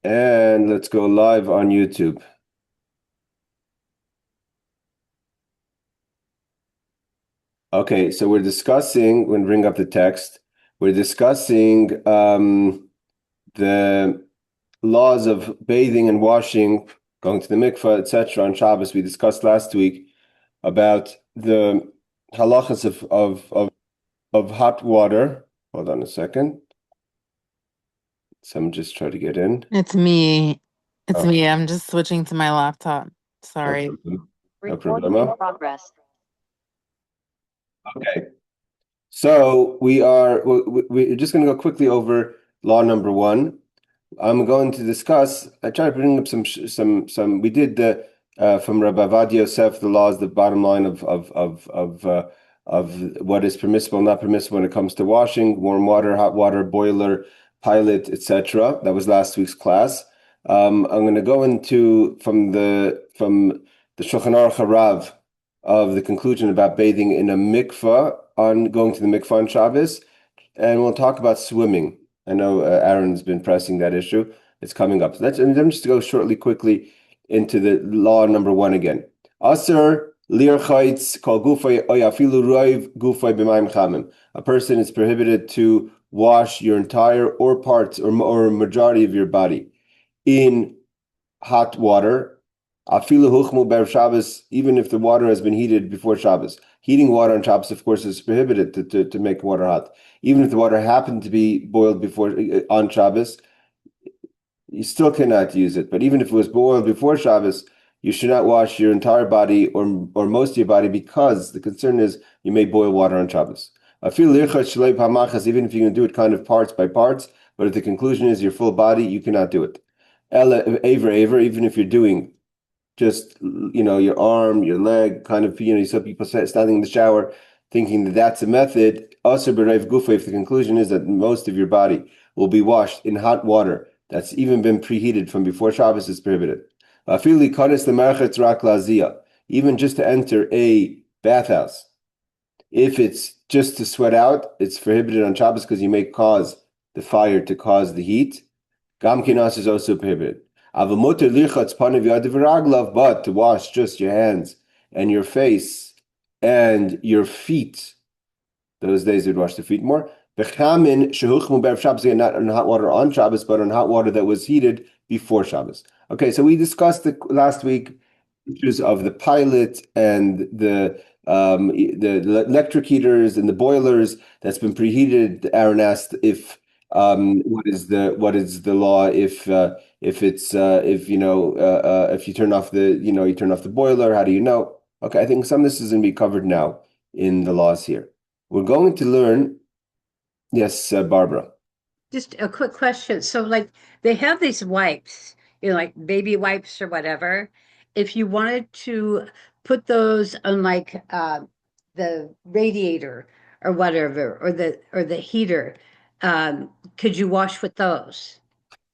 And let's go live on YouTube. Okay, so we're discussing, when bring up the text, we're discussing the laws of bathing and washing, going to the mikveh, etc. on Shabbos. We discussed last week about the halachas of hot water. Hold on a second. Someone just try to get in. It's me. It's Oh, me. I'm just switching to my laptop. no Sorry. problem. No Recording in problemo. progress. Okay. So we're just going to go quickly over law number one. I'm going to discuss. I try to bring up some. We did the from Rabbi Avad Yosef, the laws, the bottom line of what is permissible, not permissible when it comes to washing, warm water, hot water, boiler, pilot, etc. That was last week's class. I'm going to go into from the Shulchan Aruch Harav of the conclusion about bathing in a mikvah on going to the mikvah on Shabbos, and we'll talk about swimming. I know Aaron's been pressing that issue. It's coming up. So let me just go quickly into the law number one again. Aser lirchaitz kol gufay oyafilu roiv gufay b'mayim chamim. A person is prohibited to wash your entire or parts or majority of your body in hot water. Afilu huchmu ber Shabbos, even if the water has been heated before Shabbos. Heating water on Shabbos, of course, is prohibited to make water hot. Even if the water happened to be boiled before on Shabbos, you still cannot use it. But even if it was boiled before Shabbos, you should not wash your entire body or most of your body, because the concern is you may boil water on Shabbos. Even if you can do it kind of parts by parts, but if the conclusion is your full body, you cannot do it. Even if you're doing just your arm, your leg, kind of you saw people standing in the shower thinking that that's a method. Also, if the conclusion is that most of your body will be washed in hot water that's even been preheated from before Shabbos, is prohibited. Even just to enter a bathhouse, if it's just to sweat out, it's prohibited on Shabbos because you may cause the fire to cause the heat. Gam kinas is also prohibited. But to wash just your hands and your face and your feet, those days we'd wash the feet more. Not on hot water on Shabbos, but on hot water that was heated before Shabbos. Okay, so we discussed last week issues of the pilot and the electric heaters and the boilers that's been preheated. Aaron asked if what is the law if it's if you turn off the boiler, how do you know? Okay, I think some of this is going to be covered now in the laws here. We're going to learn. Yes, Barbara. Just a quick question. So, like, they have these wipes, like baby wipes or whatever. If you wanted to put those on, like, the radiator or whatever, or the heater, could you wash with those?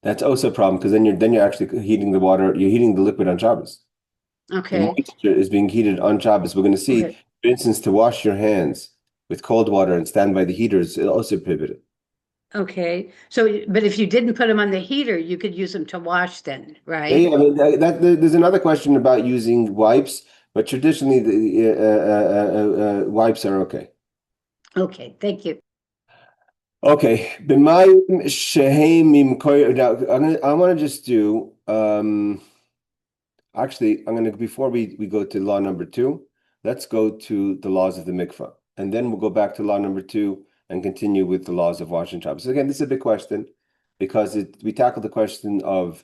That's also a problem, because then you're actually heating the water. You're heating the liquid on Shabbos. The Okay. moisture is being heated on Shabbos. We're going to see, Okay. for instance, to wash your hands with cold water and stand by the heaters is also prohibited. Okay. So, but if you didn't put them on the heater, you could use them to wash then, Yeah, right? yeah. I mean, there's another question about using wipes, but traditionally the wipes are okay. Okay. Thank you. Okay, b'mayim shehemim koyer. Now, I want to just do. Actually, I'm going to, before we go to law number two, let's go to the laws of the mikvah, and then we'll go back to law number two and continue with the laws of washing Shabbos. So again, this is a big question, because we tackled the question of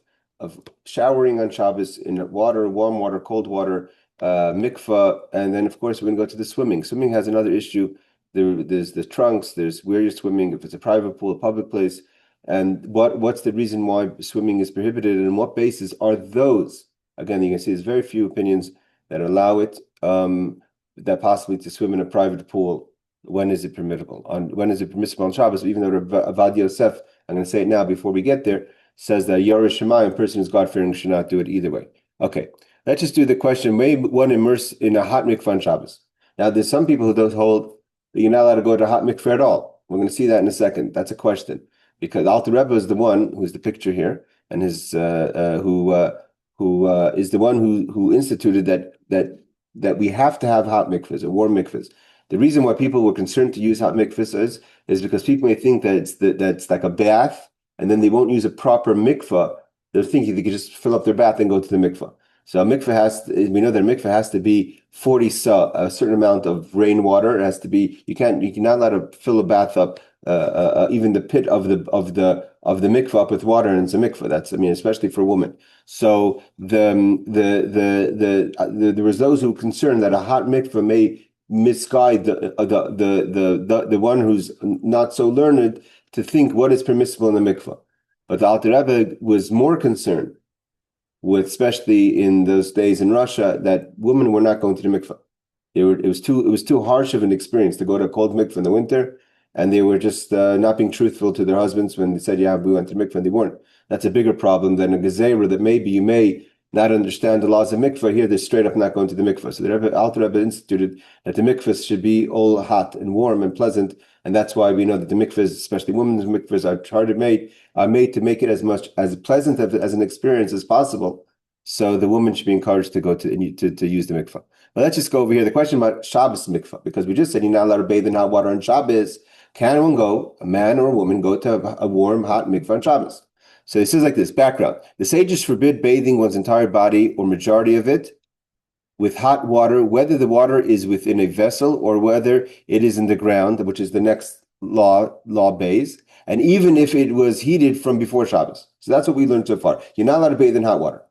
showering on Shabbos in water, warm water, cold water, mikvah, and then of course we're going to go to the swimming. Swimming has another issue. There's the trunks. There's where you're swimming, if it's a private pool, a public place, and what's the reason why swimming is prohibited, and what basis are those? Again, you can see there's very few opinions that allow it, that possibly to swim in a private pool. When is it permissible? When is it permissible on Shabbos? Even though Avad Yosef, I'm going to say it now before we get there, says that Yerush Shemayim, a person who's God-fearing, should not do it either way. Okay, let's just do the question. May one immerse in a hot mikvah on Shabbos? Now, there's some people who don't hold that you're not allowed to go to a hot mikvah at all. We're going to see that in a second. That's a question, because Alter Rebbe is the one who's the picture here, and his who is the one who instituted that we have to have hot mikvahs or warm mikvahs. The reason why people were concerned to use hot mikvahs is because people may think that that's like a bath, and then they won't use a proper mikvah. They're thinking they could just fill up their bath and go to the mikvah. So a mikvah we know that a mikvah has to be 40 sa, a certain amount of rainwater. It has to be, you're not allowed to fill a bath up, even the pit of the mikvah up with water, and it's a mikvah. That's, especially for women. So there was those who were concerned that a hot mikvah may misguide the one who's not so learned to think what is permissible in the mikvah. But the Alter Rebbe was more concerned with, especially in those days in Russia, that women were not going to the mikvah. It was too harsh of an experience to go to a cold mikvah in the winter, and they were just not being truthful to their husbands when they said, "Yeah, we went to mikvah," and they weren't. That's a bigger problem than a gezerah that maybe you may not understand the laws of mikvah. Here, they're straight up not going to the mikvah. So the Alter Rebbe instituted that the mikvahs should be all hot and warm and pleasant, and that's why we know that the mikvahs, especially women's mikvahs, are made to make it as much as pleasant as an experience as possible. So the woman should be encouraged to go to use the mikvah. But let's just go over here. The question about Shabbos mikvah, because we just said you're not allowed to bathe in hot water on Shabbos. Can one go, a man or a woman, go to a warm, hot mikvah on Shabbos? So it says like this, background. The sages forbid bathing one's entire body or majority of it with hot water, whether the water is within a vessel or whether it is in the ground, which is the next law base, and even if it was heated from before Shabbos. So that's what we learned so far. You're not allowed to bathe in hot water.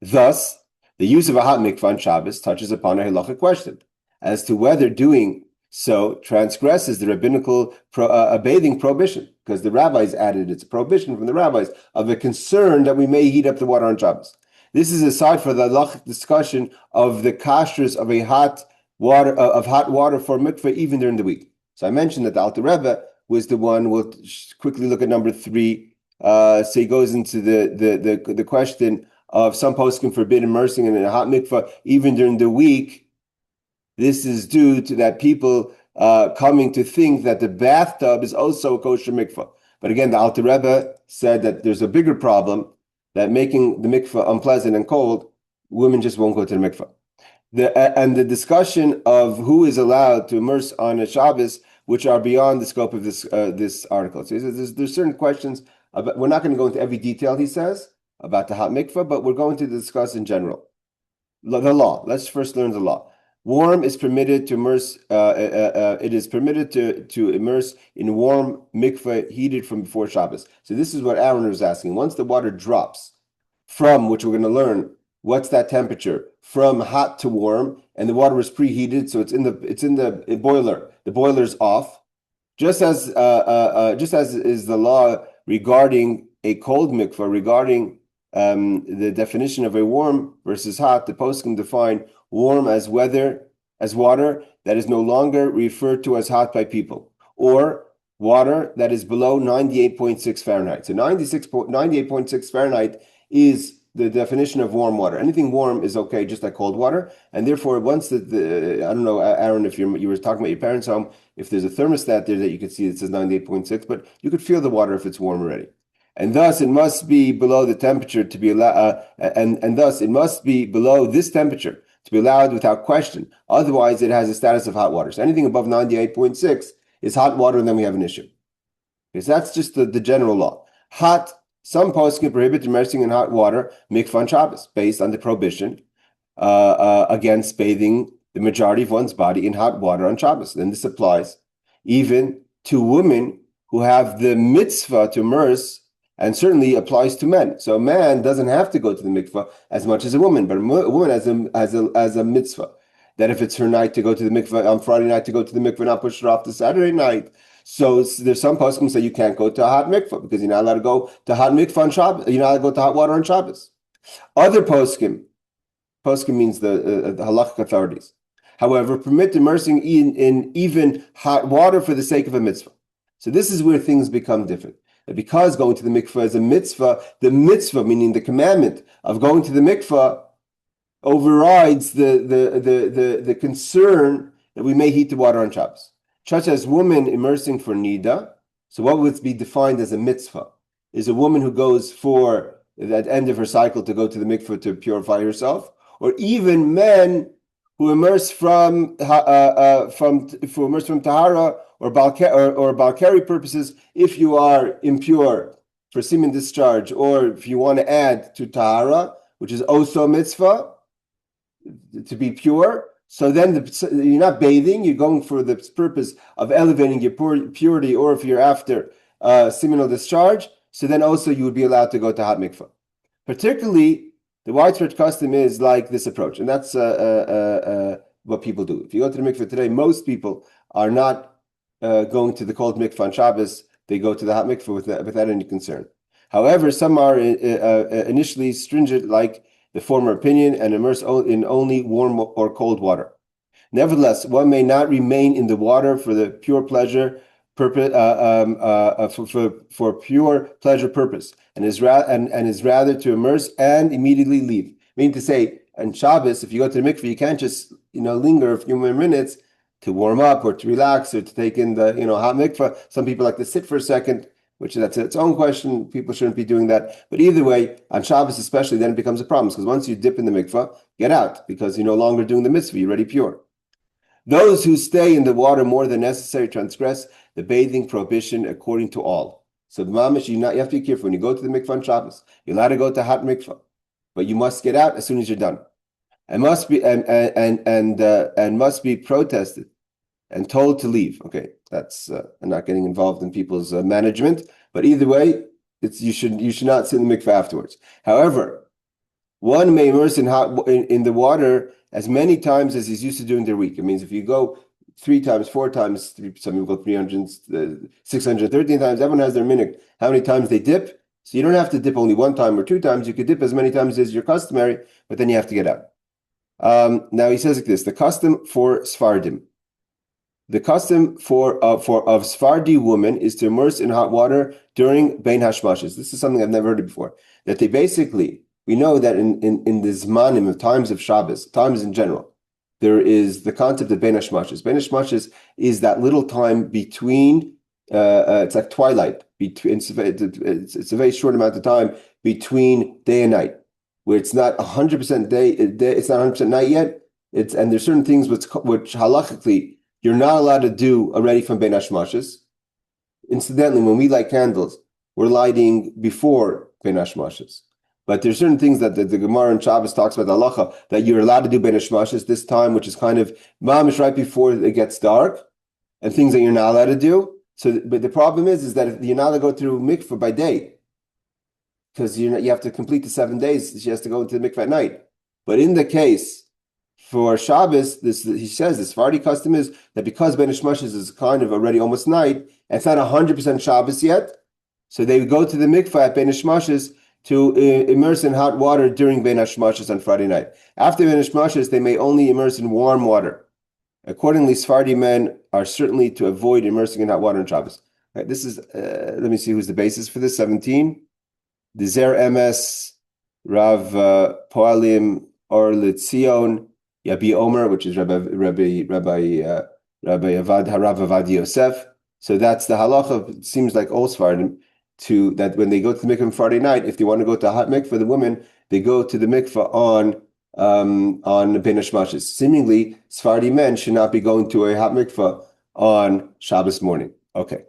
Thus, the use of a hot mikvah on Shabbos touches upon a halachic question as to whether doing so transgresses the rabbinical bathing prohibition, because the rabbis added it's a prohibition from the rabbis of a concern that we may heat up the water on Shabbos. This is aside for the halachic discussion of the kashrus of hot water for mikvah even during the week. So I mentioned that the Alter Rebbe was the one. We'll quickly look at number 3. So he goes into the question of some poskim forbid immersing in a hot mikvah even during the week. This is due to that people coming to think that the bathtub is also a kosher mikvah. But again, the Alter Rebbe said that there's a bigger problem, that making the mikvah unpleasant and cold, women just won't go to the mikvah. And the discussion of who is allowed to immerse on a Shabbos, which are beyond the scope of this article. So there's certain questions. We're not going to go into every detail, he says, about the hot mikvah, but we're going to discuss in general. The law. Let's first learn the law. Warm is permitted to immerse. It is permitted to immerse in warm mikveh heated from before Shabbos. So this is what Aaron was asking. Once the water drops from, which we're going to learn, what's that temperature from hot to warm, and the water was preheated, so it's in the boiler. The boiler's off. Just as is the law regarding a cold mikveh, regarding the definition of a warm versus hot, the poskim define warm as water that is no longer referred to as hot by people, or water that is below 98.6 Fahrenheit. So 98.6 Fahrenheit is the definition of warm water. Anything warm is okay, just like cold water. And therefore, once I don't know, Aaron, if you were talking about your parents' home, if there's a thermostat there that you could see that says 98.6, but you could feel the water if it's warm already. And thus it must be below the temperature to be allowed, and thus it must be below this temperature to be allowed without question. Otherwise, it has a status of hot water. So anything above 98.6 is hot water, and then we have an issue. Because that's just the general law. Some poskim prohibit immersing in hot water mikvah on Shabbos, based on the prohibition against bathing the majority of one's body in hot water on Shabbos. Then this applies even to women who have the mitzvah to immerse, and certainly applies to men. So a man doesn't have to go to the mikvah as much as a woman, but a woman has a mitzvah that if it's her night to go to the mikvah on Friday night, to go to the mikvah, not push her off to Saturday night. So there's some poskim say you can't go to a hot mikvah because you're not allowed to go to hot mikvah on Shabbos. You're not allowed to go to hot water on Shabbos. Other poskim means the halachic authorities, however, permit immersing in even hot water for the sake of a mitzvah. So this is where things become different. Because going to the mikvah is a mitzvah, the mitzvah, meaning the commandment of going to the mikvah, overrides the concern that we may heat the water on Shabbos. Such as woman immersing for nida. So what would be defined as a mitzvah is a woman who goes for at the end of her cycle to go to the mikveh to purify herself, or even men who immerse from tahara or balkari purposes, if you are impure for semen discharge, or if you want to add to tahara, which is also mitzvah, to be pure. So then you're not bathing, you're going for the purpose of elevating your purity, or if you're after seminal discharge, so then also you would be allowed to go to hot mikvah. Particularly, the widespread custom is like this approach, and that's what people do. If you go to the mikveh today, most people are not going to the cold mikveh on Shabbos. They go to the hot mikveh without any concern. However, some are initially stringent, like the former opinion, and immerse in only warm or cold water. Nevertheless, one may not remain in the water for the pure pleasure purpose, for pure pleasure purpose, and is rather to immerse and immediately leave. Meaning to say, on Shabbos, if you go to the mikveh, you can't just linger a few more minutes to warm up or to relax or to take in the hot mikveh. Some people like to sit for a second, which that's its own question. People shouldn't be doing that. But either way, on Shabbos especially, then it becomes a problem, because once you dip in the mikveh, get out, because you're no longer doing the mitzvah, you're already pure. Those who stay in the water more than necessary transgress the bathing prohibition according to all. So the mamish, you have to be careful. When you go to the mikveh on Shabbos, you're allowed to go to hot mikveh, but you must get out as soon as you're done. And must be must be protested and told to leave. Okay, that's I'm not getting involved in people's management, but either way, you should not sit in the mikveh afterwards. However, one may immerse in the water as many times as he's used to doing their week. It means if you go 3 times, 4 times, some people go 300, 613 times. Everyone has their minute. How many times they dip? So you don't have to dip only 1 time or 2 times. You could dip as many times as your customary, but then you have to get out. Now he says like this: the custom for Sfardim. The custom of Sephardi women is to immerse in hot water during Bein Hashmashes. This is something I've never heard of before. That they basically, we know that in the Zmanim of times of Shabbos, times in general, there is the concept of Bein Hashmashes. Bein Hashmashes is that little time between, it's like twilight. It's a very short amount of time between day and night, where it's not 100% day, it's not 100% night yet. And there's certain things which halachically you're not allowed to do already from Bein Hashmashes. Incidentally, when we light candles, we're lighting before Bein Hashmashes. But there's certain things that the Gemara in Shabbos talks about, the halacha, that you're allowed to do Bein Hashmashes this time, which is kind of mamish right before it gets dark, and things that you're not allowed to do. So, but the problem is that if you're not allowed to go through mikveh by day, because you have to complete the 7 days. She has to go into the mikveh at night. But in the case for Shabbos, he says the Sephardi custom is that because Bein Hashmashes is kind of already almost night, and it's not 100% Shabbos yet, so they go to the mikveh at Bein Hashmashes to immerse in hot water during Bein Hashmashes on Friday night. After Bein Hashmashes, they may only immerse in warm water. Accordingly, Sephardi men are certainly to avoid immersing in hot water on Shabbos. Right, this is, let me see who's the basis for this, 17. The Zer MS, Rav Poalim Or Litzion, Yabi Omer, which is Rabbi Avad Yosef. So that's the halacha. It seems like all Sephardim, that when they go to the mikveh on Friday night, if they want to go to a hot mikveh, the women, they go to the mikveh on Bein Hashmashes. Seemingly, Sephardi men should not be going to a hot mikveh on Shabbos morning. Okay,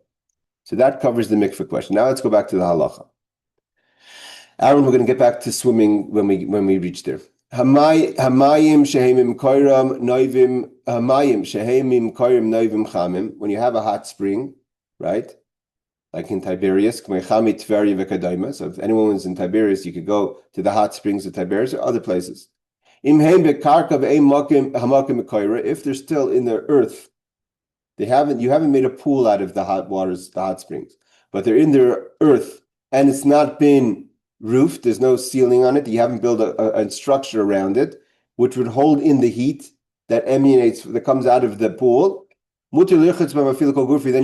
so that covers the mikveh question. Now let's go back to the halacha. Aaron, we're going to get back to swimming when we reach there. Hamayim shehemim koiram noivim. Hamayim shehemim koiram noivim chamim. When you have a hot spring, right? Like in Tiberias, so if anyone is in Tiberias, you could go to the hot springs of Tiberias or other places. If they're still in the earth, you haven't made a pool out of the hot waters, the hot springs, but they're in their earth and it's not been roofed, there's no ceiling on it, you haven't built a structure around it, which would hold in the heat that comes out of the pool. Then you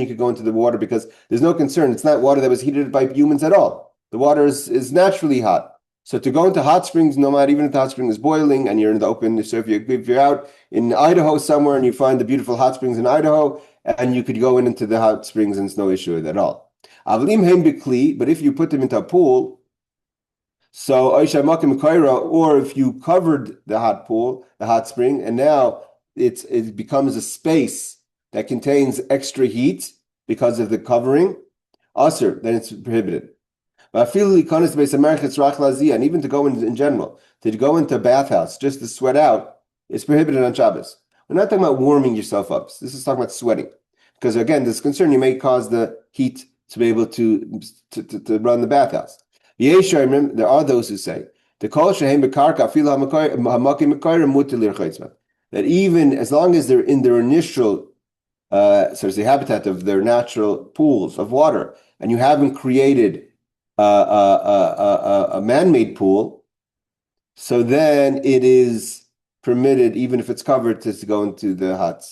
could go into the water because there's no concern. It's not water that was heated by humans at all. The water is naturally hot. So to go into hot springs, no matter, even if the hot spring is boiling and you're in the open, so if you're out in Idaho somewhere and you find the beautiful hot springs in Idaho, and you could go into the hot springs and it's no issue with it at all. But if you put them into a pool, So Oisha Makim Kaira, or if you covered the hot pool, the hot spring, and now it becomes a space that contains extra heat because of the covering, Asr, then it's prohibited. And even to go in general, to go into a bathhouse just to sweat out, is prohibited on Shabbos. We're not talking about warming yourself up. This is talking about sweating. Because again, this concern you may cause the heat to be able to run the bathhouse. There are those who say that even as long as they're in their initial so to say habitat of their natural pools of water, and you haven't created a man-made pool, so then it is permitted, even if it's covered, to go into the hot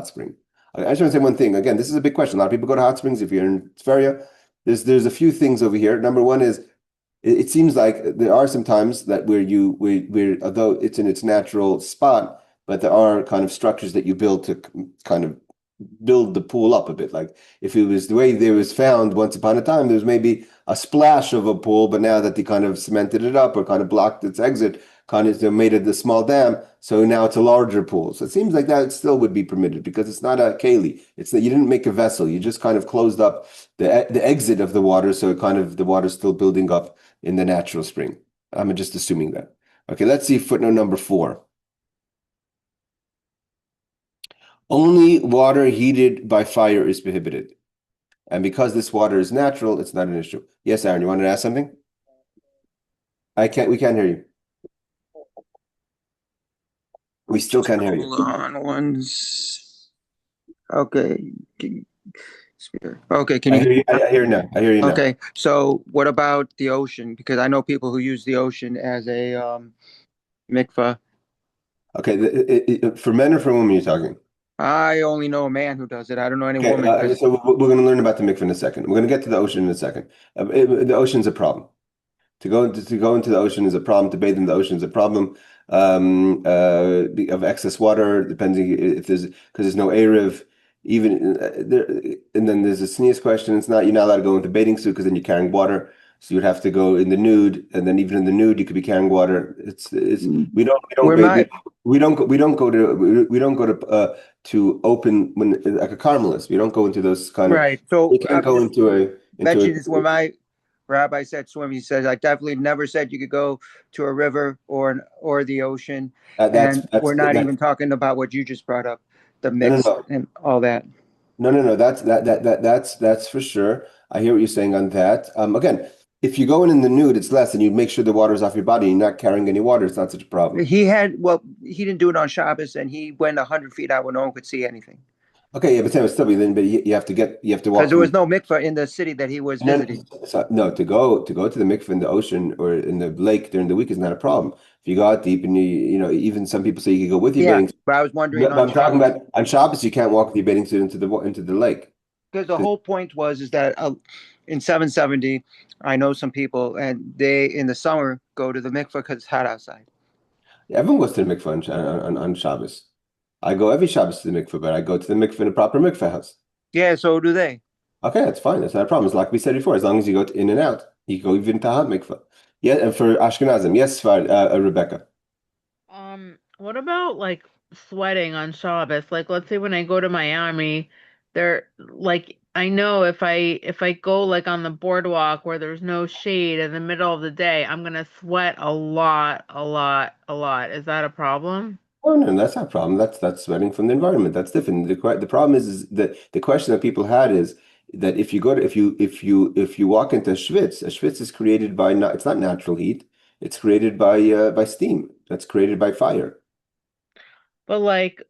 spring. I just want to say one thing. Again, this is a big question. A lot of people go to hot springs. If you're in Tveria, there's a few things over here. Number one is it seems like there are some times that where although it's in its natural spot, but there are kind of structures that you build to kind of build the pool up a bit. Like if it was the way there was found once upon a time, there was maybe a splash of a pool, but now that they kind of cemented it up or kind of blocked its exit, kind of made it a small dam, so now it's a larger pool. So it seems like that still would be permitted because it's not a keli. It's that you didn't make a vessel. You just kind of closed up the exit of the water, so it kind of the water's still building up in the natural spring. I'm just assuming that. Okay, let's see footnote number 4. Only water heated by fire is prohibited. And because this water is natural, it's not an issue. Yes, Aaron, you wanted to ask something? We can't hear you. We still can't hear you. Hold on Okay. Okay, can I you hear you. I hear you now. I hear you now. Okay, so what about the ocean? Because I know people who use the ocean as a mikvah. Okay, for men or for women you're talking? I only know a man who does it. I don't know any Okay, woman. 'Cause so we're going to learn about the mikveh in a second. We're going to get to the ocean in a second. The ocean's a problem. To go into the ocean is a problem. To bathe in the ocean is a problem. Of excess water, depending if there's because there's no erev. Even there, and then there's a sneeze question. You're not allowed to go into bathing suit because then you're carrying water. So you'd have to go in the nude, and then even in the nude, you could be carrying water. It's we don't where bathe, my we don't go to open when like a Carmelist. We don't go into those kind of. right. So You can't I'm go just into a. mentioning this where my rabbi said swim. He says I definitely never said you could go to a river or the ocean, and we're not even talking about what you just brought up, the No, no, mix no. and all that. No. That's for sure. I hear what you're saying on that. Again, if you're going in the nude, it's less, and you make sure the water's off your body. You're not carrying any water. It's not such a problem. He didn't do it on Shabbos, and he went 100 feet out where no one could see anything Okay, yeah, but still, but you have to because walk there from. was no mikvah in the city that he was And then, visiting. no, to go to the mikveh in the ocean or in the lake during the week is not a problem. If you go out deep and even some people say you can go with your Yeah, bathing suit. but I was wondering But on I'm talking Shabbos about on Shabbos, you can't walk with your bathing suit into the lake. because the whole point was is that in 770, I know some people and they in the summer go to the mikvah because it's hot outside. Everyone goes to the mikveh on Shabbos. I go every Shabbos to the mikveh, but I go to the mikveh in a proper mikveh house. Yeah, so do they. Okay, that's fine. That's not a problem. It's like we said before, as long as you go in and out, you can go even to hot mikveh. Yeah, and for Ashkenazim, yes, Rebecca. What about like sweating on Shabbos? Like, let's say when I go to Miami, there, like, I know if I go like on the boardwalk where there's no shade in the middle of the day, I'm gonna sweat a lot, a lot, a lot. Is that a problem? Oh no, that's not a problem. That's sweating from the environment. That's different. The problem is that the question that people had is that if you go to if you walk into a schwitz is created by not it's not natural heat. It's created by steam. That's created by fire. But like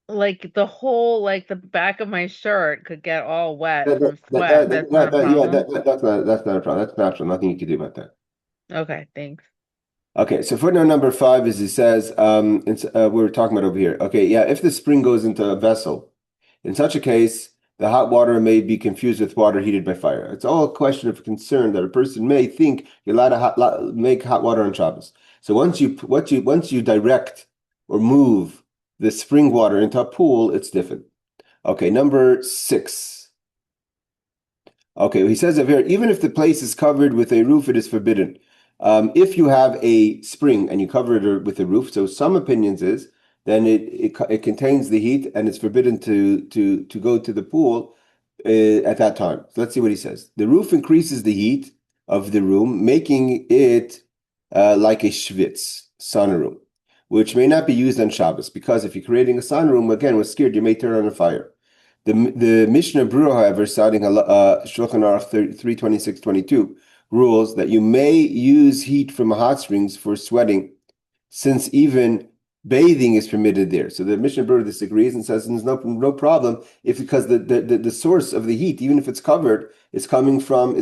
the whole like the back of my shirt could get all wet That, from sweat. That's not a yeah, problem. that's not a problem. That's natural. Nothing you can do about that. Okay, thanks. Okay, so footnote number 5 is it says we were talking about over here. Okay, yeah, if the spring goes into a vessel, in such a case, the hot water may be confused with water heated by fire. It's all a question of concern that a person may think you're allowed to make hot water on Shabbos. So once you direct or move the spring water into a pool, it's different. Okay, number 6. Okay, he says over here, even if the place is covered with a roof, it is forbidden. If you have a spring and you cover it with a roof, so some opinions is then it contains the heat and it's forbidden to go to the pool at that time. So let's see what he says. The roof increases the heat of the room, making it like a schwitz, sunroom, which may not be used on Shabbos, because if you're creating a sunroom, again, we're scared you may turn on a fire. The Mishnah Berurah, however, citing Shulchan Aruch 326-22, rules that you may use heat from hot springs for sweating, since even bathing is permitted there. So the Mishnah Berurah disagrees and says there's no problem because the source of the heat, even if it's covered, is coming from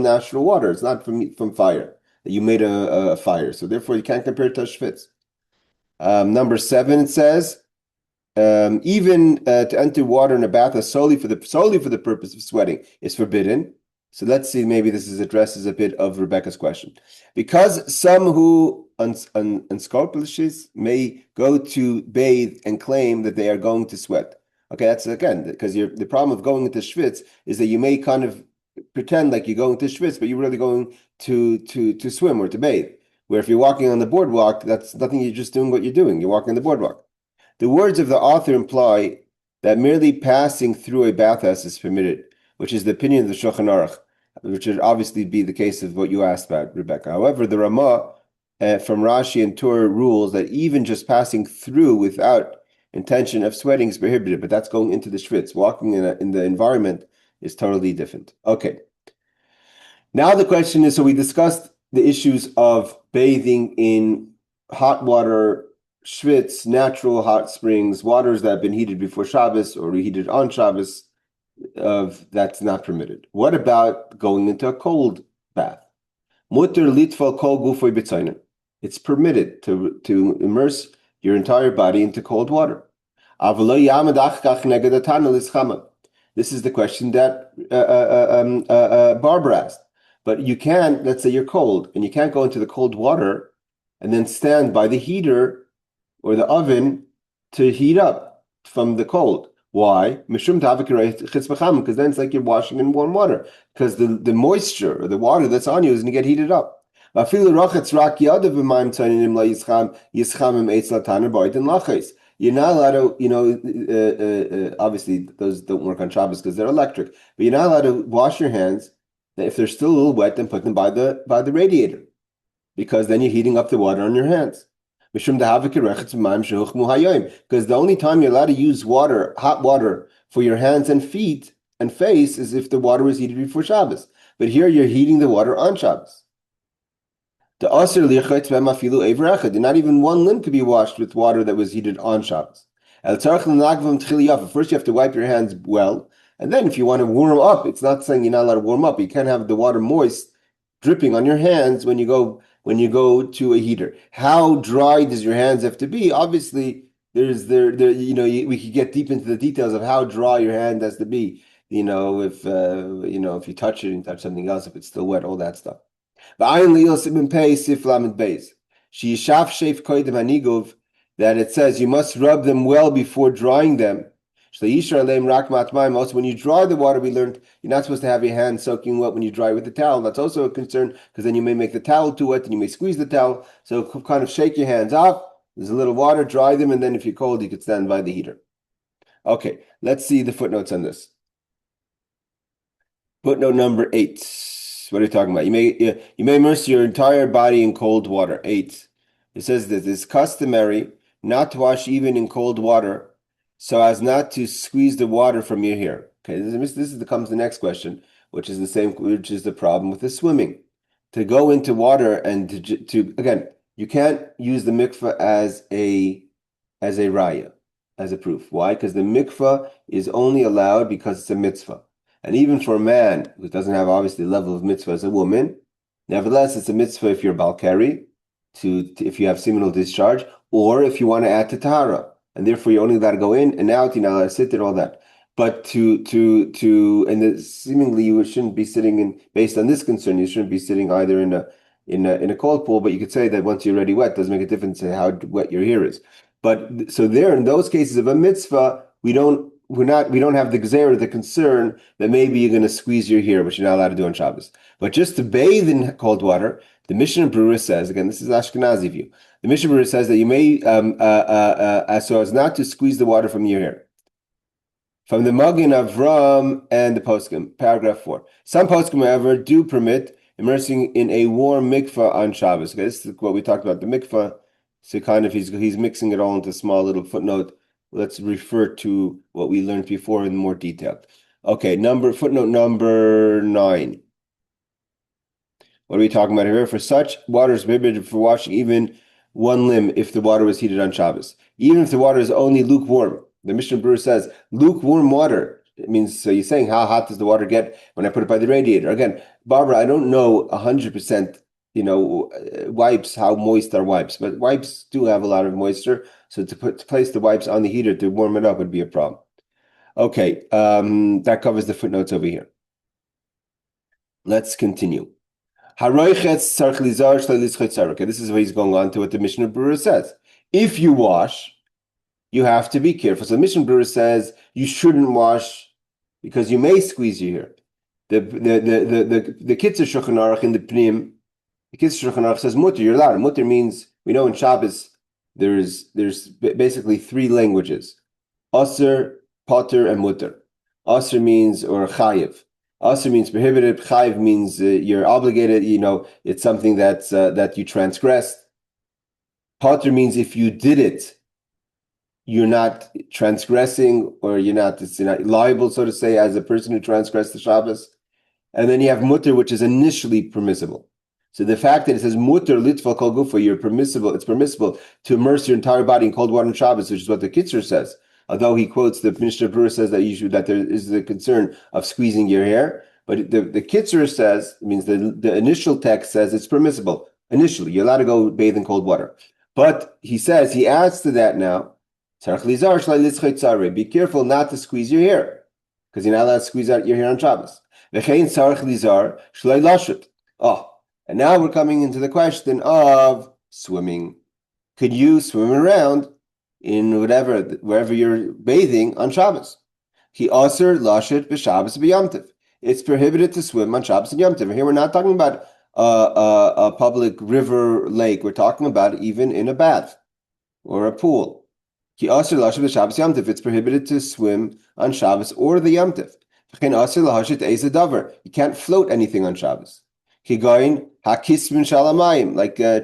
natural water. It's not from fire. You made a fire, so therefore you can't compare it to shvitz. Number 7, it says even to enter water in a bath solely for the purpose of sweating is forbidden. So let's see, maybe this addresses a bit of Rebecca's question. Because some who unscrupulous may go to bathe and claim that they are going to sweat. Okay, that's again, because the problem of going into schwitz is that you may kind of pretend like you're going to schwitz, but you're really going to swim or to bathe. Where if you're walking on the boardwalk, that's nothing, you're just doing what you're doing. You're walking on the boardwalk. The words of the author imply that merely passing through a bathhouse is permitted, which is the opinion of the Shulchan Aruch, which would obviously be the case of what you asked about, Rebecca. However, the Ramah from Rashi and Torah rules that even just passing through without intention of sweating is prohibited, but that's going into the schwitz. Walking in the environment is totally different. Okay. Now the question is, so we discussed the issues of bathing in hot water, schwitz, natural hot springs, waters that have been heated before Shabbos or reheated on Shabbos, that's not permitted. What about going into a cold bath? Mutter litfal kol gufoy b'tzaynim. It's permitted to immerse your entire body into cold water. This is the question that Barbara asked. But you can't, let's say you're cold, and you can't go into the cold water and then stand by the heater or the oven to heat up from the cold. Why? Because then it's like you're washing in warm water, because the moisture or the water that's on you is going to get heated up. You're not allowed to, obviously those don't work on Shabbos because they're electric, but you're not allowed to wash your hands if they're still a little wet, then put them by the radiator, because then you're heating up the water on your hands. Because the only time you're allowed to use hot water for your hands and feet and face is if the water was heated before Shabbos. But here you're heating the water on Shabbos. Not even one limb could be washed with water that was heated on Shabbos. First you have to wipe your hands well, and then if you want to warm up, it's not saying you're not allowed to warm up. You can't have the water moist dripping on your hands when you go to a heater. How dry does your hands have to be? Obviously, we could get deep into the details of how dry your hand has to be. If you touch it and touch something else, if it's still wet, all that stuff. That it says you must rub them well before drying them. Also, when you dry the water, we learned you're not supposed to have your hands soaking wet when you dry with the towel. That's also a concern, because then you may make the towel too wet and you may squeeze the towel. So kind of shake your hands off. There's a little water, dry them, and then if you're cold, you could stand by the heater. Okay, let's see the footnotes on this. Footnote number 8. What are you talking about? You may immerse your entire body in cold water. 8. It says that it's customary not to wash even in cold water, so as not to squeeze the water from your hair. Okay, comes the next question, which is the problem with the swimming. To go into water and to again, you can't use the mikveh as a raya, as a proof. Why? Because the mikveh is only allowed because it's a mitzvah. And even for a man who doesn't have obviously the level of mitzvah as a woman, nevertheless, it's a mitzvah if you're balkari, if you have seminal discharge, or if you want to add to tahara, and therefore you're only allowed to go in and out, you're not allowed to sit there, all that. But seemingly you shouldn't be sitting in, based on this concern, you shouldn't be sitting either in a cold pool, but you could say that once you're already wet, it doesn't make a difference in how wet your hair is. But so there, in those cases of a mitzvah, we don't we don't have the gzeira, the concern that maybe you're going to squeeze your hair, which you're not allowed to do on Shabbos. But just to bathe in cold water, the Mishnah Berurah says, again, this is Ashkenazi view. The Mishnah Berurah says that you may, so as not to squeeze the water from your hair. From the Magen Avram and the Poskim, paragraph 4. Some Poskim, however, do permit immersing in a warm mikvah on Shabbos. Okay, this is what we talked about, the mikvah. So kind of he's mixing it all into a small little footnote. Let's refer to what we learned before in more detail. Okay, footnote number 9. What are we talking about here? For such water is prohibited for washing even one limb if the water was heated on Shabbos. Even if the water is only lukewarm. The Mishnah Berurah says lukewarm water. It means, so you're saying, how hot does the water get when I put it by the radiator? Again, Barbara, I don't know 100%, wipes, how moist are wipes, but wipes do have a lot of moisture. So to place the wipes on the heater to warm it up would be a problem. Okay, that covers the footnotes over here. Let's continue. Okay, this is what he's going on to what the Mishnah Berurah says. If you wash, you have to be careful. So the Mishnah Berurah says you shouldn't wash because you may squeeze your hair. The Kitzur Shulchan Aruch in the Pnim, the Kitzur Shulchan Aruch says mutter, you're allowed. Mutter means, we know in Shabbos there's basically 3 languages: Aser, Pater, and Mutter. Aser means, or Chayiv. Aser means prohibited. Chayiv means you're obligated. It's something that you transgressed. Pater means if you did it, you're not transgressing, or you're not liable, so to say, as a person who transgressed the Shabbos. And then you have mutter, which is initially permissible. So the fact that it says mutter litval kol gufa, it's permissible to immerse your entire body in cold water on Shabbos, which is what the Kitzur says. Although he quotes the Mishnah Berurah says that there is the concern of squeezing your hair, but the Kitzur says, means the initial text says it's permissible. Initially, you're allowed to go bathe in cold water. But he adds to that now, be careful not to squeeze your hair, because you're not allowed to squeeze out your hair on Shabbos. Oh, and now we're coming into the question of swimming. Could you swim around in wherever you're bathing on Shabbos? It's prohibited to swim on Shabbos and Yom Tov. Here we're not talking about a public river, lake. We're talking about even in a bath or a pool. It's prohibited to swim on Shabbos or the Yom Tov. You can't float anything on Shabbos. Like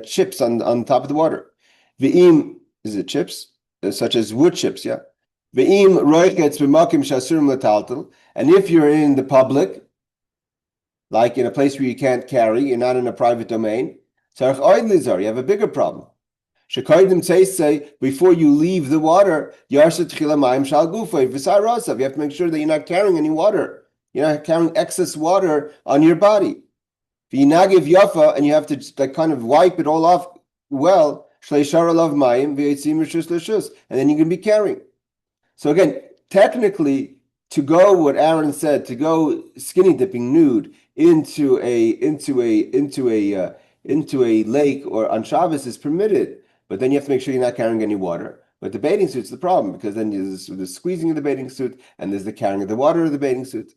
chips on top of the water. Is it chips? Such as wood chips, yeah. And if you're in the public, like in a place where you can't carry, you're not in a private domain, you have a bigger problem. Before you leave the water, you have to make sure that you're not carrying any water. You're not carrying excess water on your body. And you have to kind of wipe it all off well, and then you can be carrying. So again, technically, to go, what Aaron said, to go skinny dipping nude into a lake or on Shabbos is permitted, but then you have to make sure you're not carrying any water. But the bathing suit's the problem, because then there's the squeezing of the bathing suit and there's the carrying of the water of the bathing suit.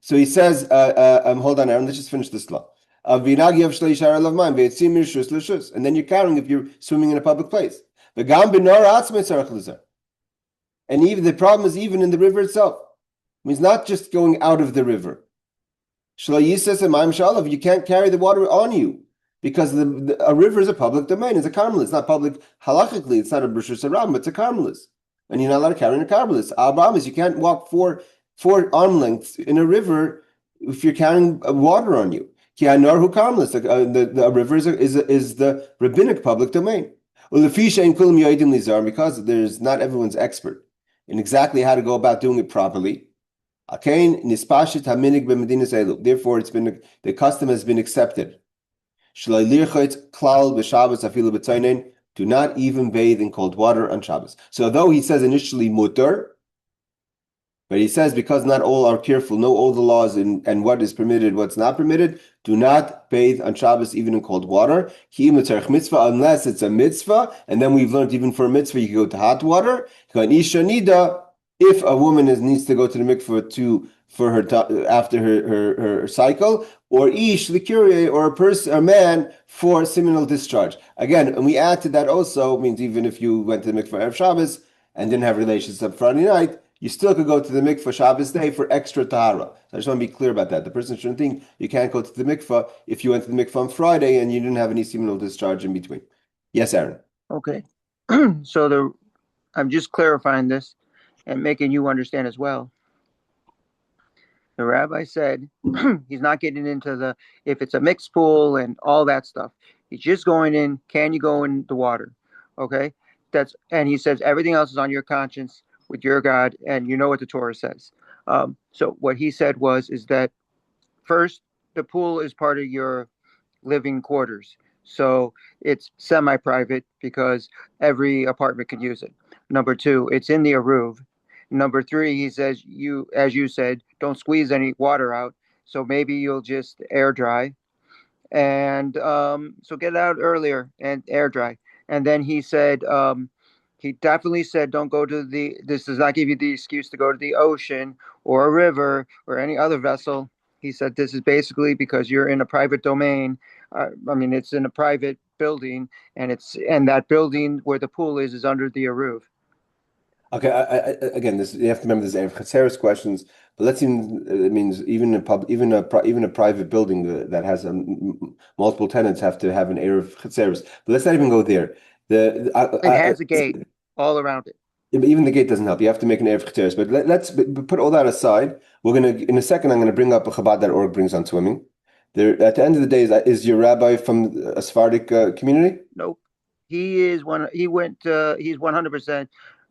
So he says, hold on, Aaron, let's just finish this law. And then you're carrying if you're swimming in a public place. And even the problem is even in the river itself. It means not just going out of the river. You can't carry the water on you, because a river is a public domain. It's a carmelis. It's not public halachically. It's not a brishus haram, but it's a carmelis. And you're not allowed to carry in a carmelis. Abraham is you can't walk four arm lengths in a river if you're carrying water on you. The river is the rabbinic public domain. Because there's not everyone's expert in exactly how to go about doing it properly. Therefore, the custom has been accepted. Do not even bathe in cold water on Shabbos. So although he says initially mutter, but he says because not all are careful, know all the laws and what is permitted, what's not permitted, do not bathe on Shabbos even in cold water. Unless it's a mitzvah, and then we've learned even for a mitzvah you can go to hot water. if a woman needs to go to the mikveh for after her cycle, or ish l'kurie, or a person, a man for seminal discharge. Again, and we add to that also means even if you went to the mikveh Erev Shabbos and didn't have relations on Friday night, you still could go to the mikveh Shabbos day for extra tahara. So I just want to be clear about that. The person shouldn't think you can't go to the mikveh if you went to the mikveh on Friday and you didn't have any seminal discharge in between. Yes, Aaron. Okay. So I'm just clarifying this and making you understand as well. The rabbi said he's not getting into if it's a mixed pool and all that stuff. He's just going in, can you go in the water? Okay? And he says everything else is on your conscience with your God, and you know what the Torah says. So what he said is that first, the pool is part of your living quarters. So it's semi-private because every apartment can use it. Number two, it's in the Aruch. Number three, he says as you said, don't squeeze any water out. So maybe you'll just air dry. And so get it out earlier and air dry. And then he definitely said, don't go to this does not give you the excuse to go to the ocean or a river or any other vessel. He said, this is basically because you're in a private domain. I mean, it's in a private building, and that building where the pool is under the Aruch. Okay, again, you have to remember this Erev Chatzeres questions, but let's even it means even a private building that has multiple tenants have to have an Erev Chatzeres. But let's not even go there. It has a gate all around it. Even the gate doesn't help. You have to make an Erev Chatzeres. But let's put all that aside. We're gonna in a second. I'm gonna bring up a Chabad.org brings on swimming. There, at the end of the day, is your rabbi from a Sephardic community? Nope. He is one. He went. He's 100%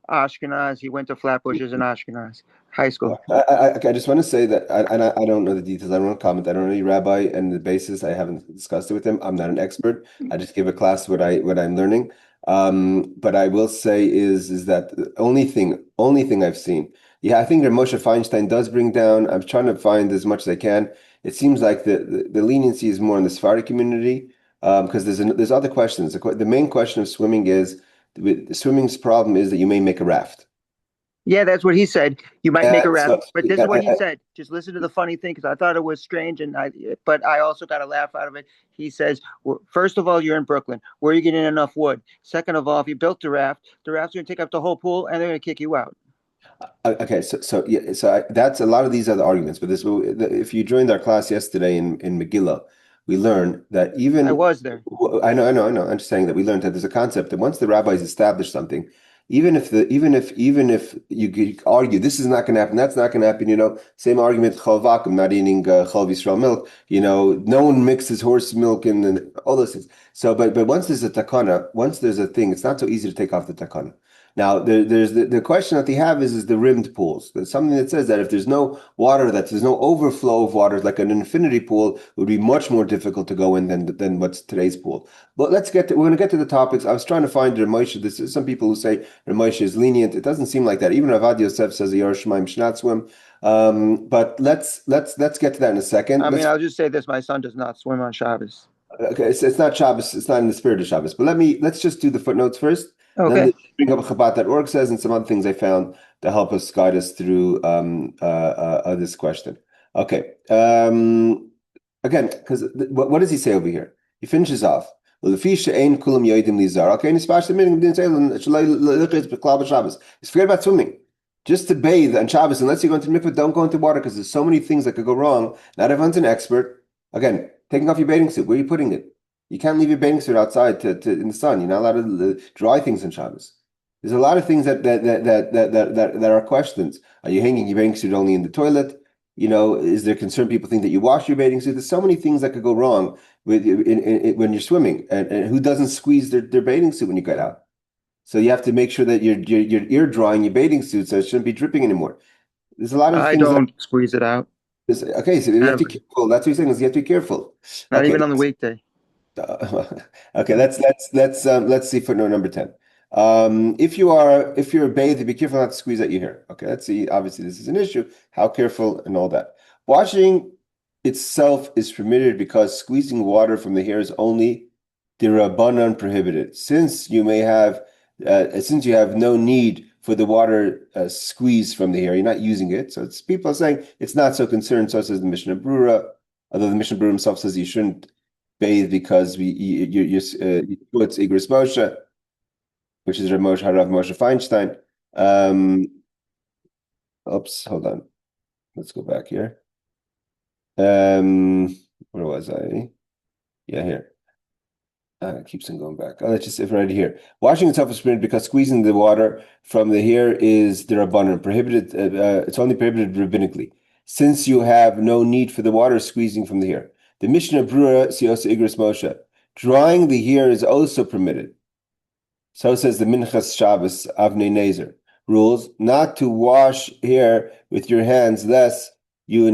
Ashkenaz. He went to Flatbush's in Ashkenaz high school. I just want to say that I don't know the details. I don't want to comment. I don't know any rabbi and the basis. I haven't discussed it with him. I'm not an expert. I just give a class what I'm learning. But I will say is that the only thing I've seen. Yeah, I think that Moshe Feinstein does bring down. I'm trying to find as much as I can. It seems like the leniency is more in the Sephardic community because there's other questions. The main question of swimming is swimming's problem is that you may make a raft. Yeah, that's what he said. You might make a raft, but this is what he I, said. Just listen to the funny thing, because I thought it was strange, but I also got a laugh out of it. He says, first of all, you're in Brooklyn. Where are you getting enough wood? Second of all, if you built the raft's going to take up the whole pool, and they're going to kick you out. Okay, that's a lot of these other arguments. But if you joined our class yesterday in Megillah, we learned that even I was there. I know. I'm just saying that we learned that there's a concept that once the rabbis establish something, even if you could argue this is not going to happen, that's not going to happen, same argument, chol vakum, not eating chol Yisrael milk, no one mixes horse milk and all those things. So, but once there's a takana, once there's a thing, it's not so easy to take off the takana. Now, there's the question that they have is the rimmed pools. There's something that says that if there's no water, that there's no overflow of water, like an infinity pool, it would be much more difficult to go in than what's today's pool. But we're going to get to the topics. I was trying to find Ramosha. This is some people who say Ramosha is lenient. It doesn't seem like that. Even Avad Yosef says the Yerushalayim should not swim. But let's get to that in a second. I'll just say this: my son does not swim on Shabbos. Okay, it's not Shabbos. It's not in the spirit of Shabbos. But let's just do the footnotes first. Okay. Then bring up Chabad.org says and some other things I found to help us guide us through this question. Okay. Again, because what does he say over here? He finishes off. Okay, forget about swimming. Just to bathe on Shabbos, unless you go into mikveh, don't go into water because there's so many things that could go wrong. Not everyone's an expert. Again, taking off your bathing suit, where are you putting it? You can't leave your bathing suit outside in the sun. You're not allowed to dry things on Shabbos. There's a lot of things that are questions. Are you hanging your bathing suit only in the toilet? Is there concern people think that you wash your bathing suit? There's so many things that could go wrong when you're swimming. And who doesn't squeeze their bathing suit when you get out? So you have to make sure that you're air drying your bathing suit so it shouldn't be dripping anymore. There's a lot of things. I don't squeeze it out. Okay, so you have to be careful. That's what you're saying is you have to be careful. Not even on the weekday. Okay, let's see footnote number 10. If you're bathed, be careful not to squeeze out your hair. Okay, let's see. Obviously, this is an issue. How careful and all that. Washing itself is permitted because squeezing water from the hair is only dirabanan prohibited. Since you have no need for the water squeeze from the hair. You're not using it. So people are saying it's not so concerned. So says the Mishnah Brura, although the Mishnah Brura himself says you shouldn't bathe because it's Igris Moshe, which is Rav Moshe Feinstein. Oops, hold on. Let's go back here. Where was I? Yeah, here. It keeps on going back. Let's just right here. Washing itself is permitted because squeezing the water from the hair is derabbanan, prohibited. It's only prohibited rabbinically, since you have no need for the water squeezing from the hair. The Mishnah Brura Siyosa Igris Moshe. Drying the hair is also permitted. So says the Minchas Shabbos Avnei Nezer. Rules not to wash hair with your hands, lest you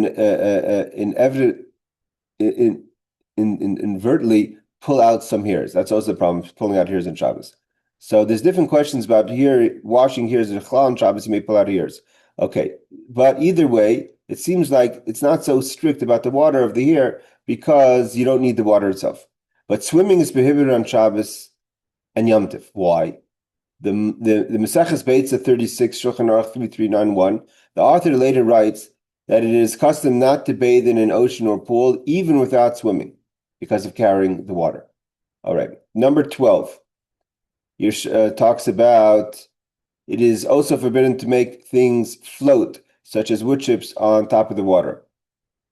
inadvertently pull out some hairs. That's also the problem, pulling out hairs in Shabbos. So there's different questions about hair, washing hairs in Chalal on Shabbos, you may pull out hairs. Okay, but either way, it seems like it's not so strict about the water of the hair because you don't need the water itself. But swimming is prohibited on Shabbos and Yom Tov. Why? The Maseches Beitza 36, Shulchan Aruch 3391, the author later writes that it is custom not to bathe in an ocean or pool, even without swimming, because of carrying the water. All right. Number 12 talks about it is also forbidden to make things float, such as wood chips on top of the water.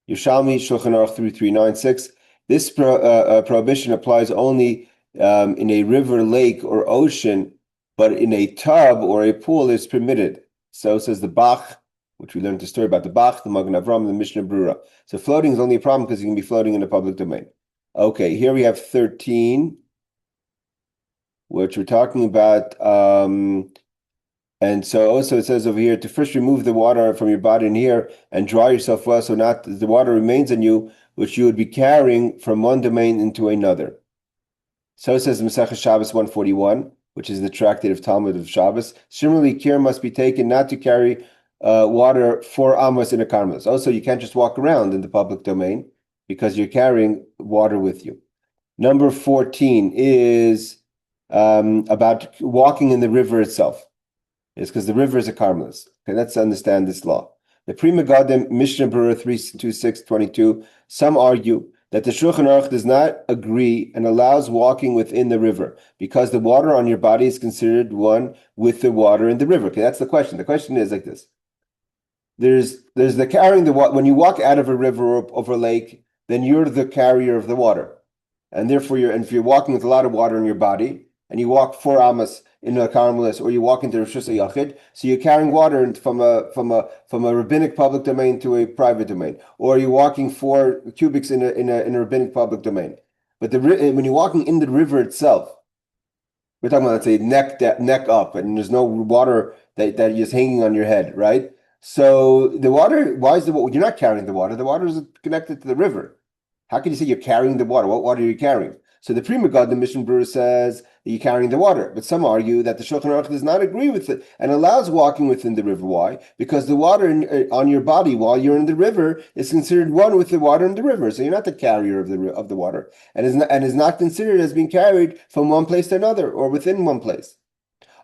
Yerushalmi Shulchan Aruch 3396. This prohibition applies only in a river, lake, or ocean, but in a tub or a pool is permitted. So says the Bach, which we learned the story about the Bach, the Magen Avram, the Mishnah Brura. So floating is only a problem because you can be floating in the public domain. Okay, here we have 13, which we're talking about. And so also it says over here to first remove the water from your body in here and dry yourself well so not the water remains on you, which you would be carrying from one domain into another. So it says in Masechah Shabbos 141, which is the tractate of Talmud of Shabbos. Similarly, care must be taken not to carry water 4 amos in a karmelis. Also, you can't just walk around in the public domain because you're carrying water with you. Number 14 is about walking in the river itself. It's because the river is a karmelis. Okay, let's understand this law. The Pri Megadim Mishnah Brura 32622. Some argue that the Shulchan Aruch does not agree and allows walking within the river because the water on your body is considered one with the water in the river. Okay, that's the question. The question is like this. There's the carrying the water. When you walk out of a river or over a lake, then you're the carrier of the water. And therefore, if you're walking with a lot of water in your body, and you walk 4 amos in a karmelis, or you walk into Rosh Hashanah, so you're carrying water from a rabbinic public domain to a private domain, or you're walking 4 cubics in a rabbinic public domain. But when you're walking in the river itself, we're talking about, let's say, neck up, and there's no water that is hanging on your head, right? So the water, why is you're not carrying the water? The water is connected to the river. How can you say you're carrying the water? What water are you carrying? So the Pri Megadim Mishnah Brura says that you're carrying the water, but some argue that the Shulchan Aruch does not agree with it and allows walking within the river. Why? Because the water on your body while you're in the river is considered one with the water in the river. So you're not the carrier of the water, and is not considered as being carried from one place to another or within one place.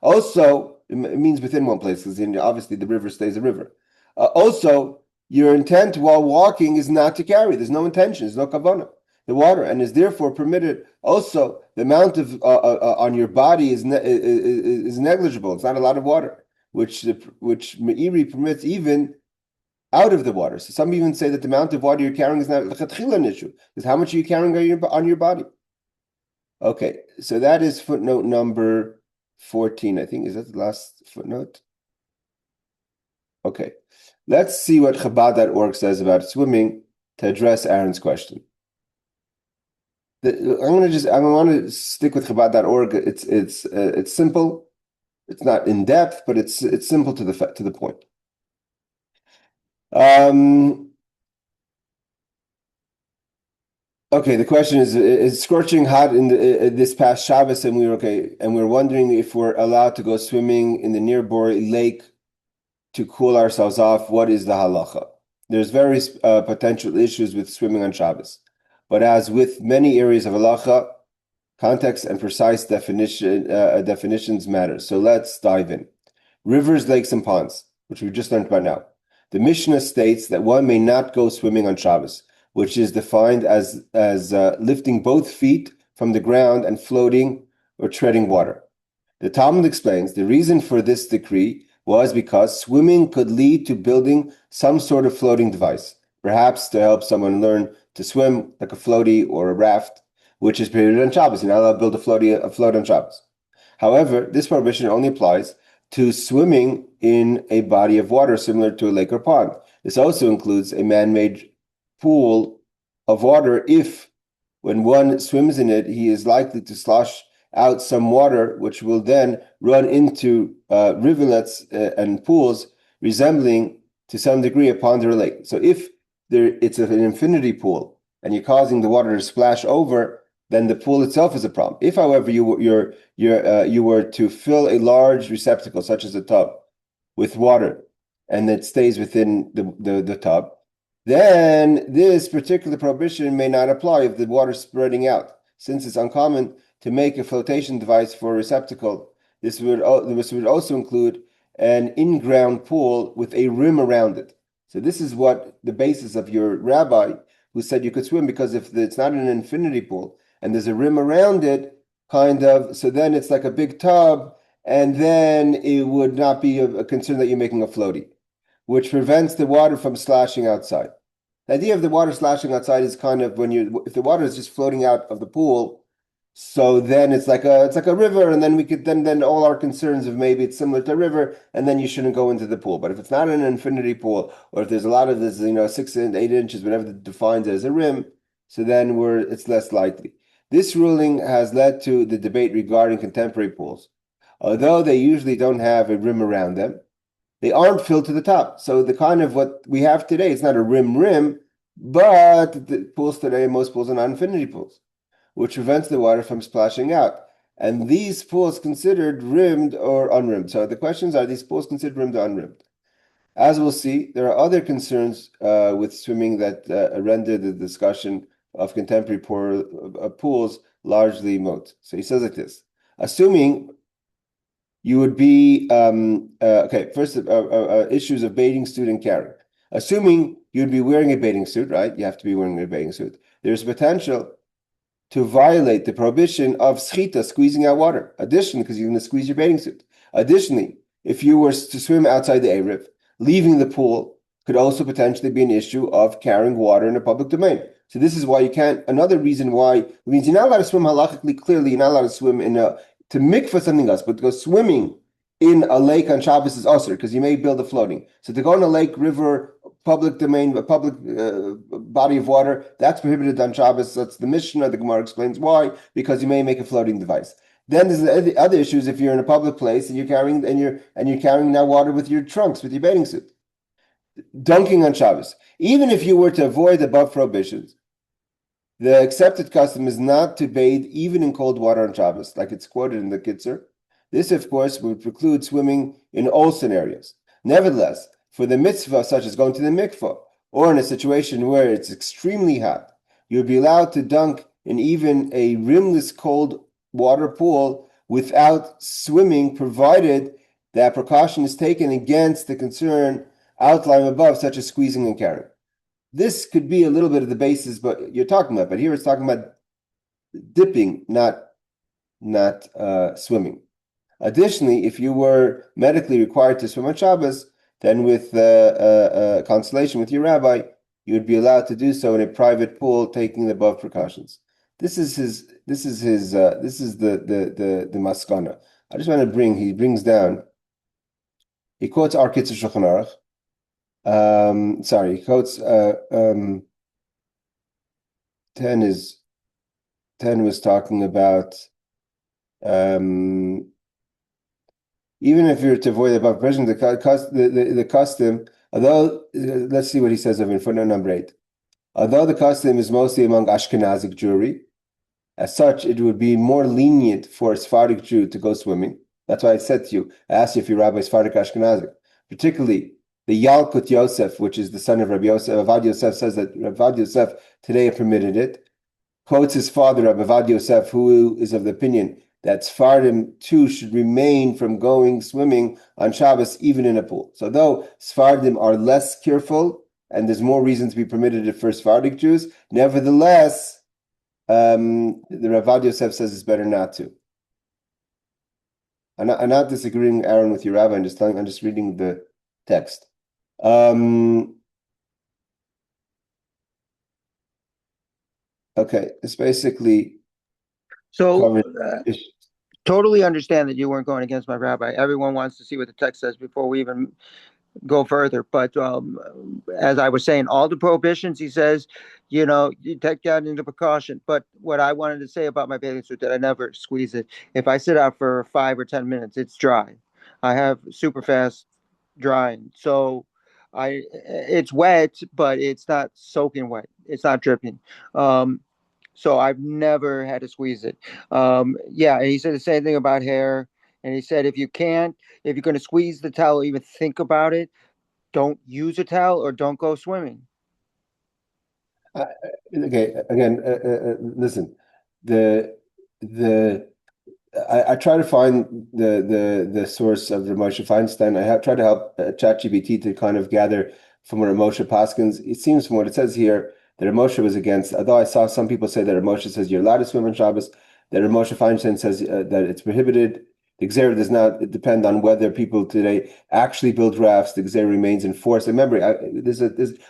Also, it means within one place because obviously the river stays a river. Also, your intent while walking is not to carry. There's no intention. There's no kavanah. The water, and is therefore permitted. Also, the amount of on your body is negligible. It's not a lot of water, which Meiri permits even out of the water. So some even say that the amount of water you're carrying is not an issue, because how much are you carrying on your body? Okay, so that is footnote number 14. I think is that the last footnote. Okay, let's see what Chabad.org says about swimming to address Aaron's question. I want to stick with Chabad.org. It's simple. It's not in depth, but it's simple to the point. Okay, the question is scorching hot in this past Shabbos, and we're wondering if we're allowed to go swimming in the nearby lake to cool ourselves off. What is the halacha? There's various potential issues with swimming on Shabbos. But as with many areas of halacha, context and precise definitions matter. So let's dive in. rivers, lakes, and ponds, which we just learned about now. The Mishnah states that one may not go swimming on Shabbos, which is defined as lifting both feet from the ground and floating or treading water. The Talmud explains the reason for this decree was because swimming could lead to building some sort of floating device, perhaps to help someone learn to swim, like a floaty or a raft, which is prohibited on Shabbos. You're not allowed to build a float on Shabbos. However, this prohibition only applies to swimming in a body of water similar to a lake or pond. This also includes a man-made pool of water if, when one swims in it, he is likely to slosh out some water, which will then run into rivulets and pools resembling to some degree a pond or a lake. So if it's an infinity pool and you're causing the water to splash over, then the pool itself is a problem. If, however, you were to fill a large receptacle, such as a tub, with water, and it stays within the tub, then this particular prohibition may not apply if the water is spreading out. Since it's uncommon to make a flotation device for a receptacle, this would also include an in-ground pool with a rim around it. So this is what the basis of your rabbi who said you could swim, because if it's not an infinity pool and there's a rim around it, so then it's like a big tub, and then it would not be a concern that you're making a floaty, which prevents the water from sloshing outside. The idea of the water sloshing outside is kind of if the water is just floating out of the pool, so then it's like a river, and then we could then all our concerns of maybe it's similar to a river, and then you shouldn't go into the pool. But if it's not an infinity pool, or if there's a lot of this, 6 and 8 inches, whatever it defines it as a rim, so then it's less likely. This ruling has led to the debate regarding contemporary pools. Although they usually don't have a rim around them, they aren't filled to the top. So the kind of what we have today, it's not a rim, but the pools today, most pools are not infinity pools, which prevents the water from splashing out. And these pools considered rimmed or unrimmed. So the questions are these pools considered rimmed or unrimmed? As we'll see, there are other concerns with swimming that render the discussion of contemporary pools largely moot. So he says like this: assuming you would be first issues of bathing suit and carrying. Assuming you'd be wearing a bathing suit, right? You have to be wearing a bathing suit. There's potential to violate the prohibition of schita, squeezing out water. Additionally, because you're going to squeeze your bathing suit. Additionally, if you were to swim outside the Erev, leaving the pool could also potentially be an issue of carrying water in a public domain. So this is why you can't. Another reason why it means you're not allowed to swim halachically. Clearly, you're not allowed to swim to mikvah something else, but to go swimming in a lake on Shabbos is usher because you may build a floating. So to go in a lake, river, public domain, a public body of water, that's prohibited on Shabbos. That's the Mishnah. The Gemara explains why, because you may make a floating device. Then there's the other issues if you're in a public place and you're carrying now water with your trunks, with your bathing suit. Dunking on Shabbos. Even if you were to avoid above prohibitions, the accepted custom is not to bathe even in cold water on Shabbos, like it's quoted in the Kitzur. This, of course, would preclude swimming in all scenarios. Nevertheless, for the mitzvah, such as going to the mikvah, or in a situation where it's extremely hot, you'll be allowed to dunk in even a rimless cold water pool without swimming, provided that precaution is taken against the concern outlined above, such as squeezing and carrying. This could be a little bit of the basis, but you're talking about. But here it's talking about dipping, not swimming. Additionally, if you were medically required to swim on Shabbos, then with consultation with your rabbi, you would be allowed to do so in a private pool, taking the above precautions. This is the maskana. I just want to he brings down. He quotes our Kitzur Shulchan Aruch. He quotes 10 was talking about even if you're to avoid above provision, the custom, although let's see what he says over in footnote number 8. Although the custom is mostly among Ashkenazic Jewry, as such, it would be more lenient for a Sephardic Jew to go swimming. That's why I said to you, I asked you if your rabbi is Sephardic Ashkenazic, particularly the Yalkut Yosef, which is the son of Rabbi Yosef. Avad Yosef says that Avad Yosef today permitted it. Quotes his father, Rabbi Avad Yosef, who is of the opinion that Sephardim too should refrain from going swimming on Shabbos, even in a pool. So though Sephardim are less careful, and there's more reason to be permitted for Sephardic Jews, nevertheless, the Rav Yosef says it's better not to. I'm not disagreeing, Aaron, with your rabbi. I'm just reading the text. Okay, it's basically So, covered. totally understand that you weren't going against my rabbi. Everyone wants to see what the text says before we even go further. But as I was saying, all the prohibitions, he says, you take that into precaution. But what I wanted to say about my bathing suit, that I never squeeze it. If I sit out for 5 or 10 minutes, it's dry. I have super fast drying. So it's wet, but it's not soaking wet. It's not dripping. So I've never had to squeeze it. Yeah, he said the same thing about hair. And he said, if you're going to squeeze the towel, even think about it, don't use a towel or don't go swimming. Okay, again, listen, the I try to find the source of the Moshe Feinstein. I have tried to help ChatGPT to kind of gather from where Moshe Paskins. It seems from what it says here that Moshe was against. Although I saw some people say that Moshe says you're allowed to swim on Shabbos, that Moshe Feinstein says that it's prohibited. The Gzera does not depend on whether people today actually build rafts. The Gzera remains in force. Remember,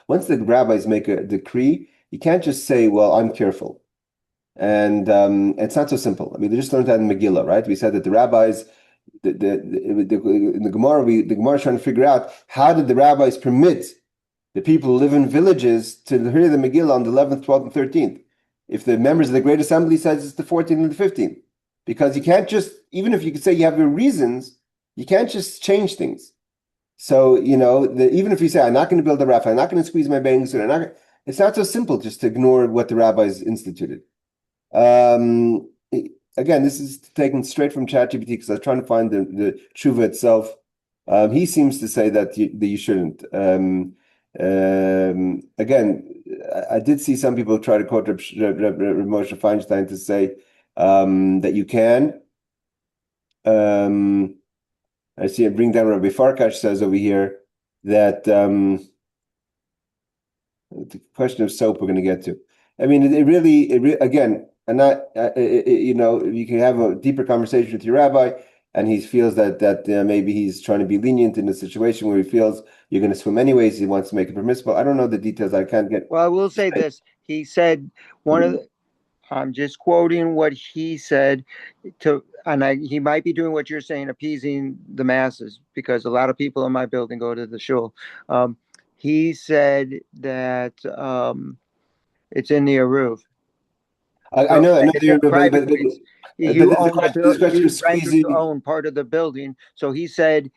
once the rabbis make a decree, you can't just say, "Well, I'm careful." And it's not so simple. I mean, they just learned that in Megillah, right? We said that the rabbis, in the Gemara, the Gemara is trying to figure out how did the rabbis permit the people who live in villages to hear the Megillah on the 11th, 12th, and 13th. If the members of the Great Assembly says it's the 14th and the 15th. Because you can't just, even if you could say you have your reasons, you can't just change things. So, even if you say, I'm not going to build a raft, I'm not going to squeeze my bathing suit, it's not so simple just to ignore what the rabbis instituted. Again, this is taken straight from ChatGPT because I was trying to find the tshuva itself. He seems to say that you shouldn't. Again, I did see some people try to quote Reb Moshe Feinstein to say that you can. I see it bring down Rabbi Farkash says over here that the question of soap we're going to get to. I mean, it really again, and not you can have a deeper conversation with your rabbi, and he feels that maybe he's trying to be lenient in a situation where he feels you're going to swim anyways. He wants to make it permissible. I don't know the details. I can't get. Well, I will say this. He said I'm just quoting what he said he might be doing what you're saying, appeasing the masses, because a lot of people in my building go to the shul. He said that it's in the Aruch. I know It's you're, a private but place. this question is squeezing. You own part of the building. So he said,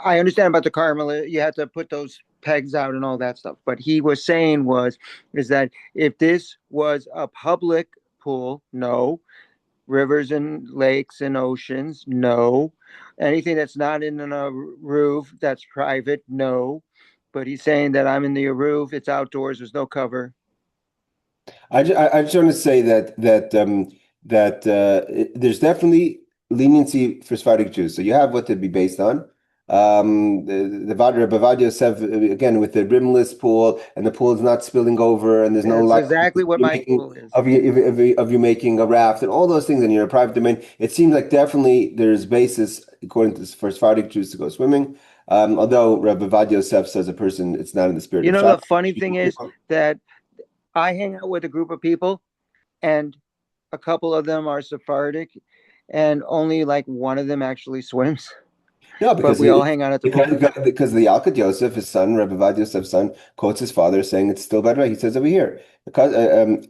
I understand about the Carmel. You have to put those pegs out and all that stuff. But he was saying is that if this was a public pool, no. Rivers and lakes and oceans, no. Anything that's not in a roof, that's private, no. But he's saying that I'm in the roof, it's outdoors, there's no cover. I just want to say that there's definitely leniency for Sephardic Jews. So you have what to be based on. The Bavadia Yosef again with the rimless pool, and the pool is not spilling over, and there's no light. Exactly what my pool is. Of you making a raft and all those things, and you're a private domain. It seems like definitely there's basis according to for Sephardic Jews to go swimming. Although Rabbi Bavadia Yosef says a person, it's not in the spirit of Shabbat. The funny thing is that I hang out with a group of people, and a couple of them are Sephardic, and only like one of them actually swims. No, because we all hang out at the pool. Because the Yalkut Yosef, his son, Rabbi Vad Yosef's son, quotes his father saying it's still better. He says over here, because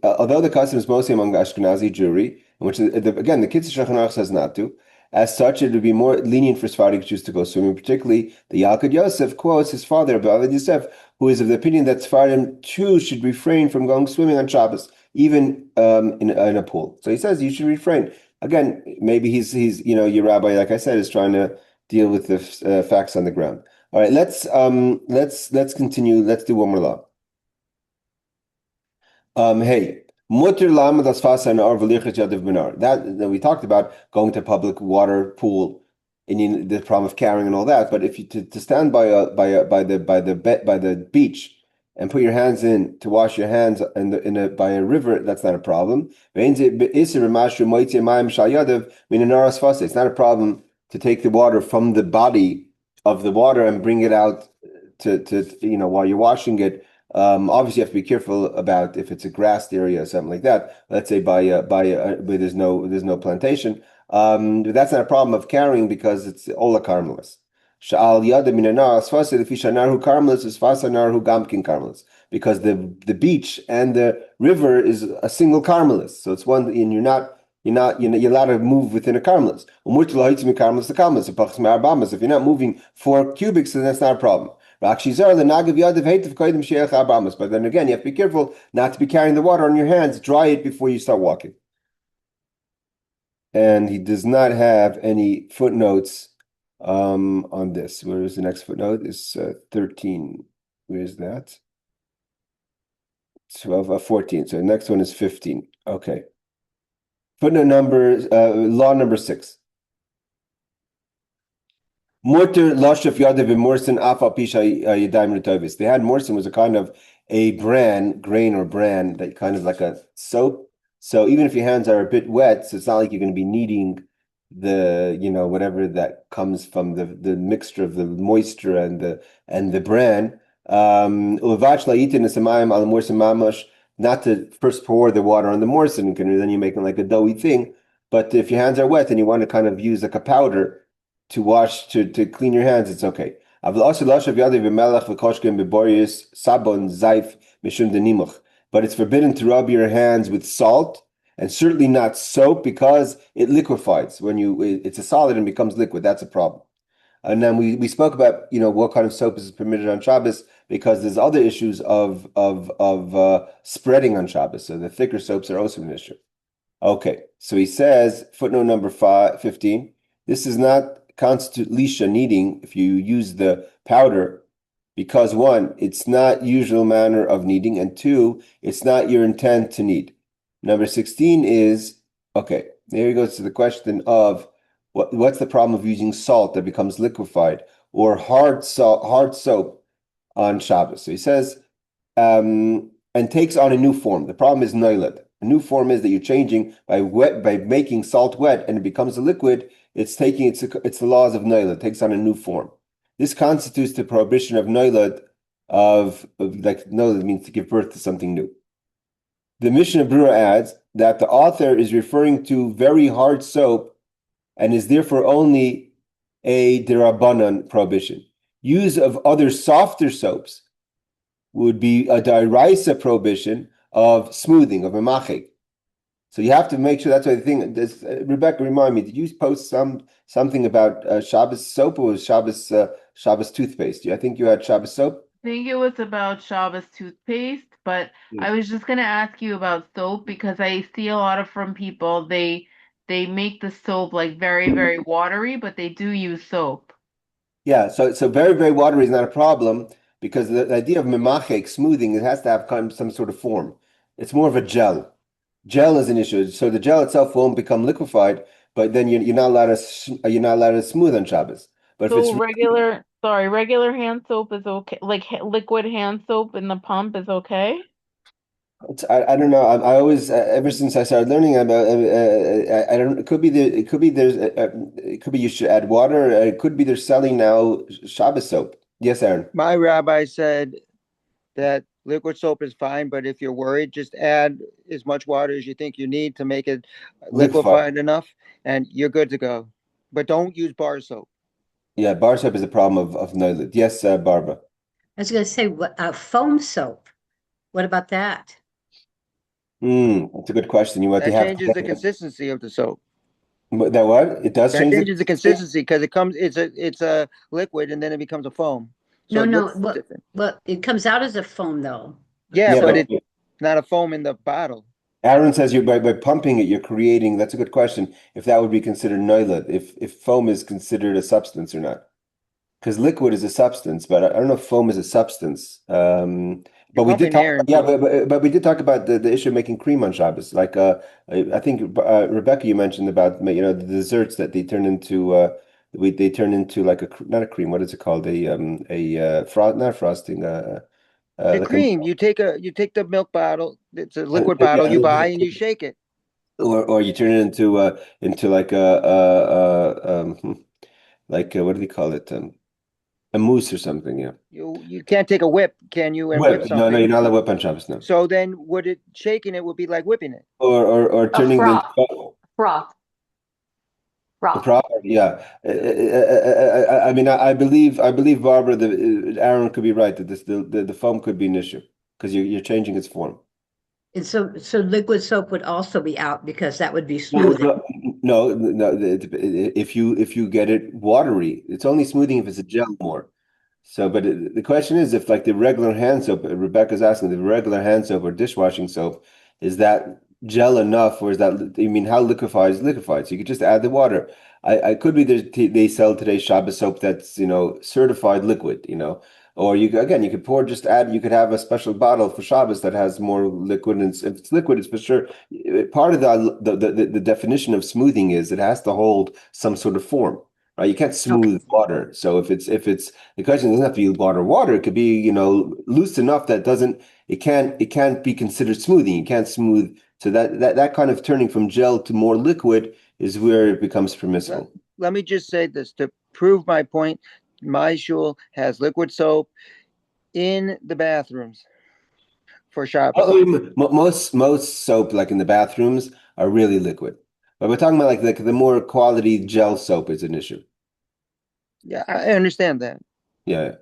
although the custom is mostly among Ashkenazi Jewry, which again the Kitzur Shulchan Aruch says not to, as such it would be more lenient for Sephardic Jews to go swimming. Particularly, the Yalkut Yosef quotes his father, Rabbi Vad Yosef, who is of the opinion that Sephardim too should refrain from going swimming on Shabbos, even in a pool. So he says you should refrain. Again, maybe he's your rabbi, like I said, is trying to deal with the facts on the ground. All right, let's continue. Let's do one more law. Hey, Mutter lam das Wasser in Ar v'lichas yadav benar. That we talked about going to a public water pool, and the problem of carrying and all that. But if you to stand by the beach and put your hands in to wash your hands by a river, that's not a problem. It's not a problem to take the water from the body of the water and bring it out to while you're washing it. Obviously, you have to be careful about if it's a grassed area or something like that. Let's say where there's no plantation. But that's not a problem of carrying because it's Ola Carmelis. Sha'al yada minanar asfasa lefi shanarhu Carmelis is fasa narhu gamkin Carmelis, because the beach and the river is a single Carmelis, so it's one, and you're allowed to move within a Carmelis. If you're not moving 4 cubics, then that's not a problem. But then again, you have to be careful not to be carrying the water on your hands. Dry it before you start walking. And he does not have any footnotes on this. Where is the next footnote? Is 13. Where is that? 12, 14. So the next one is 15. Okay. Footnote law number 6. Mutter lashaf yadav morsin afa pisha yadayim retovis. They had morsin was a kind of a grain or bran, that kind of like a soap. So even if your hands are a bit wet, so it's not like you're going to be kneading the whatever that comes from the mixture of the moisture and the bran. Not to first pour the water on the morsin, then you're making like a doughy thing. But if your hands are wet and you want to kind of use like a powder to wash, to clean your hands, it's okay. But it's forbidden to rub your hands with salt, and certainly not soap, because it liquefies. It's a solid and becomes liquid, that's a problem. And then we spoke about what kind of soap is permitted on Shabbos, because there's other issues of spreading on Shabbos. So the thicker soaps are also an issue. Okay, so he says, footnote number 15. This does not constitute lisha, kneading, if you use the powder, because 1, it's not usual manner of kneading, and 2, it's not your intent to knead. Number 16 is, okay, there he goes to the question of what's the problem of using salt that becomes liquefied, or hard soap on Shabbos. So he says, and takes on a new form. The problem is noilad. A new form is that you're changing by making salt wet and it becomes a liquid. It's the laws of noilad. It takes on a new form. This constitutes the prohibition of noilad, of like noilad means to give birth to something new. The Mishnah Brura adds that the author is referring to very hard soap and is therefore only a derabanan prohibition. Use of other softer soaps would be a diraisa prohibition of smoothing, of a machik. So you have to make sure. That's why the thing. Rebecca, remind me. Did you post something about Shabbos soap, or was Shabbos toothpaste? I think you had Shabbos soap. I think it was about Shabbos toothpaste, but I was just gonna ask you about soap, because I see a lot of from people, they make the soap like very, very watery, but they do use soap. Yeah, so very, very watery is not a problem, because the idea of memachek, smoothing, it has to have kind of some sort of form. It's more of a gel. Gel is an issue. So the gel itself won't become liquefied, but then you're not allowed to smooth on Shabbos. But if So it's regular hand soap is okay, like liquid hand soap in the pump is okay? I don't know. I always ever since I started learning about I don't. It could be it could be you should add water. It could be they're selling now Shabbos soap. Yes, Aaron. My rabbi said that liquid soap is fine, but if you're worried, just add as much water as you think you need to make it liquefied enough, and you're good to go. But don't use bar soap. Yeah, bar soap is a problem of noilid. Yes, Barbara. I was going to say, foam soap. What about that? That's a good question. That changes the consistency of the soap. That what? It does change the consistency, because it's a liquid and then it becomes a foam. So no. Well, it comes out as a foam though. Yeah, but it's not a foam in the bottle. Aaron says by pumping it, you're creating. That's a good question. If that would be considered noilid, if foam is considered a substance or not, because liquid is a substance, but I don't know if foam is a substance. You're But we did pumping talk air about, yeah, into it. but we did talk about the issue of making cream on Shabbos. Like I think Rebecca, you mentioned about the desserts that they turn into they turn into like not a cream. What is it called? A frost, not frosting. The Like a cream, you take the milk bottle, it's a liquid bottle yeah, you buy, and you shake it. or you turn it into like like what do they call it? A mousse or something. Yeah. You can't take a whip, can you, and whip Whip. No, something? you're not allowed to whip on Shabbos. No. So then, would it shaking it would be like whipping it? Or A turning it froth, into froth, the froth. proper, yeah. I mean, I believe Barbara, the Aaron could be right that the foam could be an issue because you're changing its form. And so liquid soap would also be out because that would be No, smoothing. no, no, no. If you get it watery, it's only smoothing if it's a gel more. So, but the question is, if like the regular hand soap, Rebecca's asking, the regular hand soap or dishwashing soap, is that gel enough, or is that, I mean, how liquefied is liquefied? So you could just add the water. I could be there. They sell today Shabbos soap that's certified liquid, or you could pour just add. You could have a special bottle for Shabbos that has more liquid, and if it's liquid, it's for sure. Part of the definition of smoothing is it has to hold some sort of form. Right, you can't Okay. smooth water. So if it's the question doesn't have to be water. Water it could be loose enough that it can't be considered smoothing. You can't smooth. So that kind of turning from gel to more liquid is where it becomes Let, permissible. let me just say this to prove my point. My shul has liquid soap in the bathrooms for Shabbos. Most soap like in the bathrooms are really liquid, but we're talking about like the more quality gel soap is an issue. Yeah, I understand that. Yeah.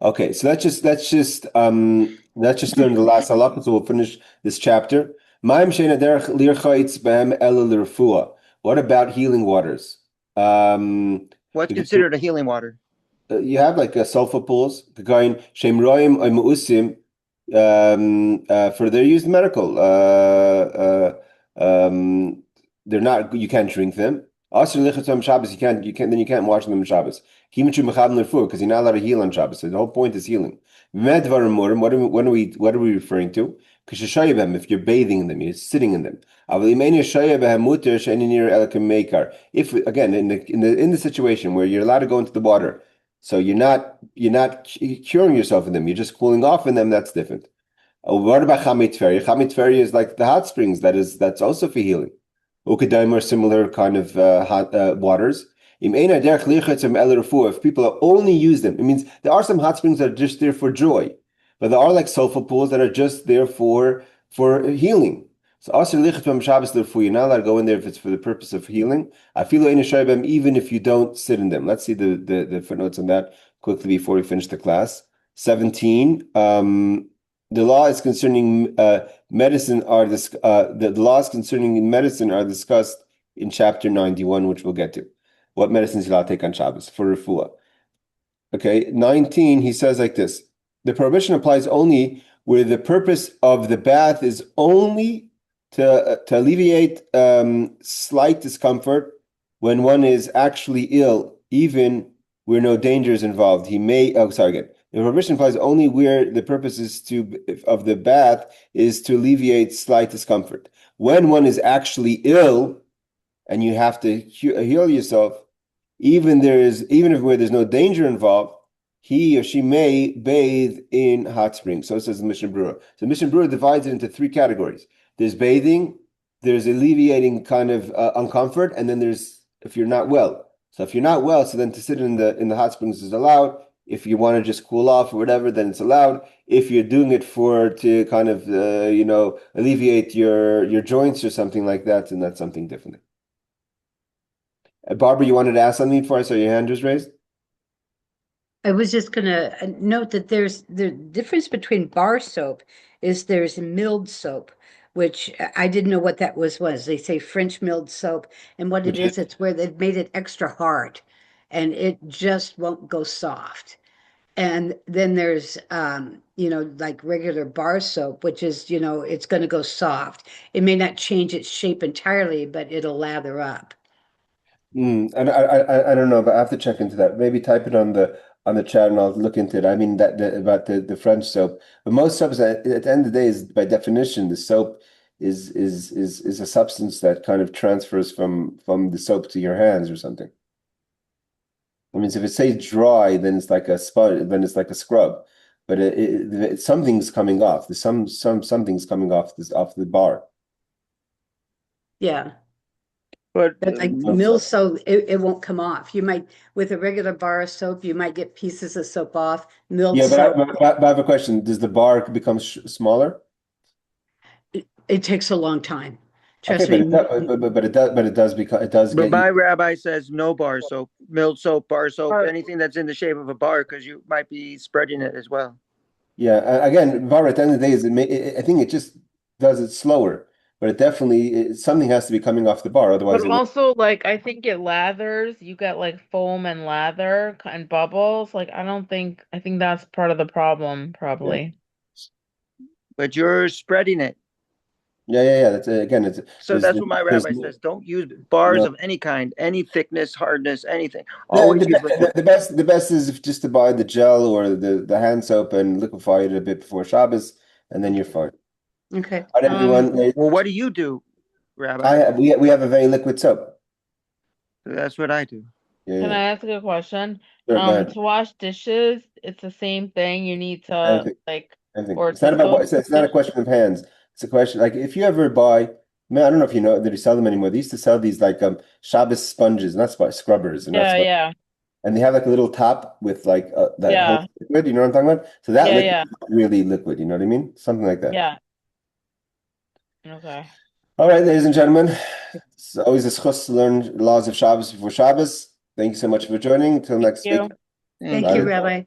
Okay, so let's just learn the last halakha, so we'll finish this chapter. Ma'im she'eina derech lirchayitz behem ela l'refuah. What about healing waters? What's Because considered a healing water? you have like sulfur pools, the kind shemroim or meusim, for their use medical. They're not. You can't drink them. Also, lichatam Shabbos, you can't wash them on Shabbos. Because you're not allowed to heal on Shabbos. So the whole point is healing. Medvarim murim. What are we referring to? Because if you're bathing in them, you're sitting in them. If again in the situation where you're allowed to go into the water, so you're not curing yourself in them. You're just cooling off in them. That's different. Oh, what about Chamit Feria? Chamit Feria is like the hot springs. That's also for healing. Ukadaim are similar kind of hot waters. If people are only use them, it means there are some hot springs that are just there for joy, but there are like sulfur pools that are just there for healing. So Asr Lichat Shabbos Lerfu, you're not allowed to go in there if it's for the purpose of healing. I feel even if you don't sit in them. Let's see the footnotes on that quickly before we finish the class. 17. The laws concerning medicine are the laws concerning medicine are discussed in chapter 91, which we'll get to. What medicines you'll take on Shabbos for refuah. Okay, 19, he says like this. The prohibition applies only where the purpose of the bath is only to alleviate slight discomfort when one is actually ill, even where no danger is involved. The prohibition applies only where the purpose of the bath is to alleviate slight discomfort. When one is actually ill and you have to heal yourself, even if where there's no danger involved, he or she may bathe in hot springs. So says the Mishnah Berurah. So Mishnah Berurah divides it into three categories. There's bathing, there's alleviating kind of uncomfort, and then there's if you're not well. So if you're not well, so then to sit in the hot springs is allowed. If you want to just cool off or whatever, then it's allowed. If you're doing it to kind of alleviate your joints or something like that, then that's something different. Barbara, you wanted to ask something before I saw your hand was raised? I was just gonna note that there's the difference between bar soap is there's milled soap, which I didn't know what that was. They say French milled soap, and what it Which is, is it's where they've made it extra hard, and it just won't go soft. And then there's like regular bar soap, which is, it's going to go soft. It may not change its shape entirely, but it'll lather up. and I don't know, but I have to check into that. Maybe type it on on the chat, and I'll look into it. I mean about the French soap, but most soaps at the end of the day is by definition the soap is a substance that kind of transfers from the soap to your hands or something. I mean, so if it stays dry, then it's like a sponge, then it's like a scrub. But something's coming off. There's something's coming off off the bar. Yeah. But But like mill soap, it won't come off. You might, with a regular bar of soap, you might get pieces of soap off. Milled Yeah, soap, but I have a question. Does the bar become smaller? it takes a long time. Okay, Trust me. but it does but get you. my rabbi says no bar soap, milled soap, bar soap, Or anything that's in the shape of a bar, because you might be spreading it as well. Yeah, again, bar at the end of the day I think it just does it slower, but it definitely something has to be coming off the bar, but otherwise it won't. also like I think it lathers. You get like foam and lather and bubbles. Like I think that's part of the problem, Yeah, probably. But you're spreading it. yeah. That's again, So that's what my there's rabbi says. Don't use bars no. of any kind, any thickness, hardness, anything. Always use liquid. The best is just to buy the gel or the hand soap and liquefy it a bit before Shabbos, and then you're fine. Okay. All right, everyone. Well, what do you do, Rabbi? We have a very liquid soap. That's what I do. Yeah, Can yeah. I ask you a question? Sure, go ahead. To wash dishes, it's the same thing. You need to Anything, like, anything. or It's not to about what soak it's not a dish. question of hands. It's a question like if you ever buy, man, I don't know if you know that they sell them anymore. They used to sell these like Shabbos sponges, not scrubbers, and Yeah, that's what. yeah, And they have like a little top with like that holds yeah, liquid. You know what I'm talking about? So that yeah, liquid yeah, is really liquid. You know what I mean? Something like that. yeah. Okay. All right, ladies and gentlemen, it's always a schus to learn laws of Shabbos before Shabbos. Thank you so much for joining. Until Thank next week. you. Thank Thank you, Bye. you. Rabbi.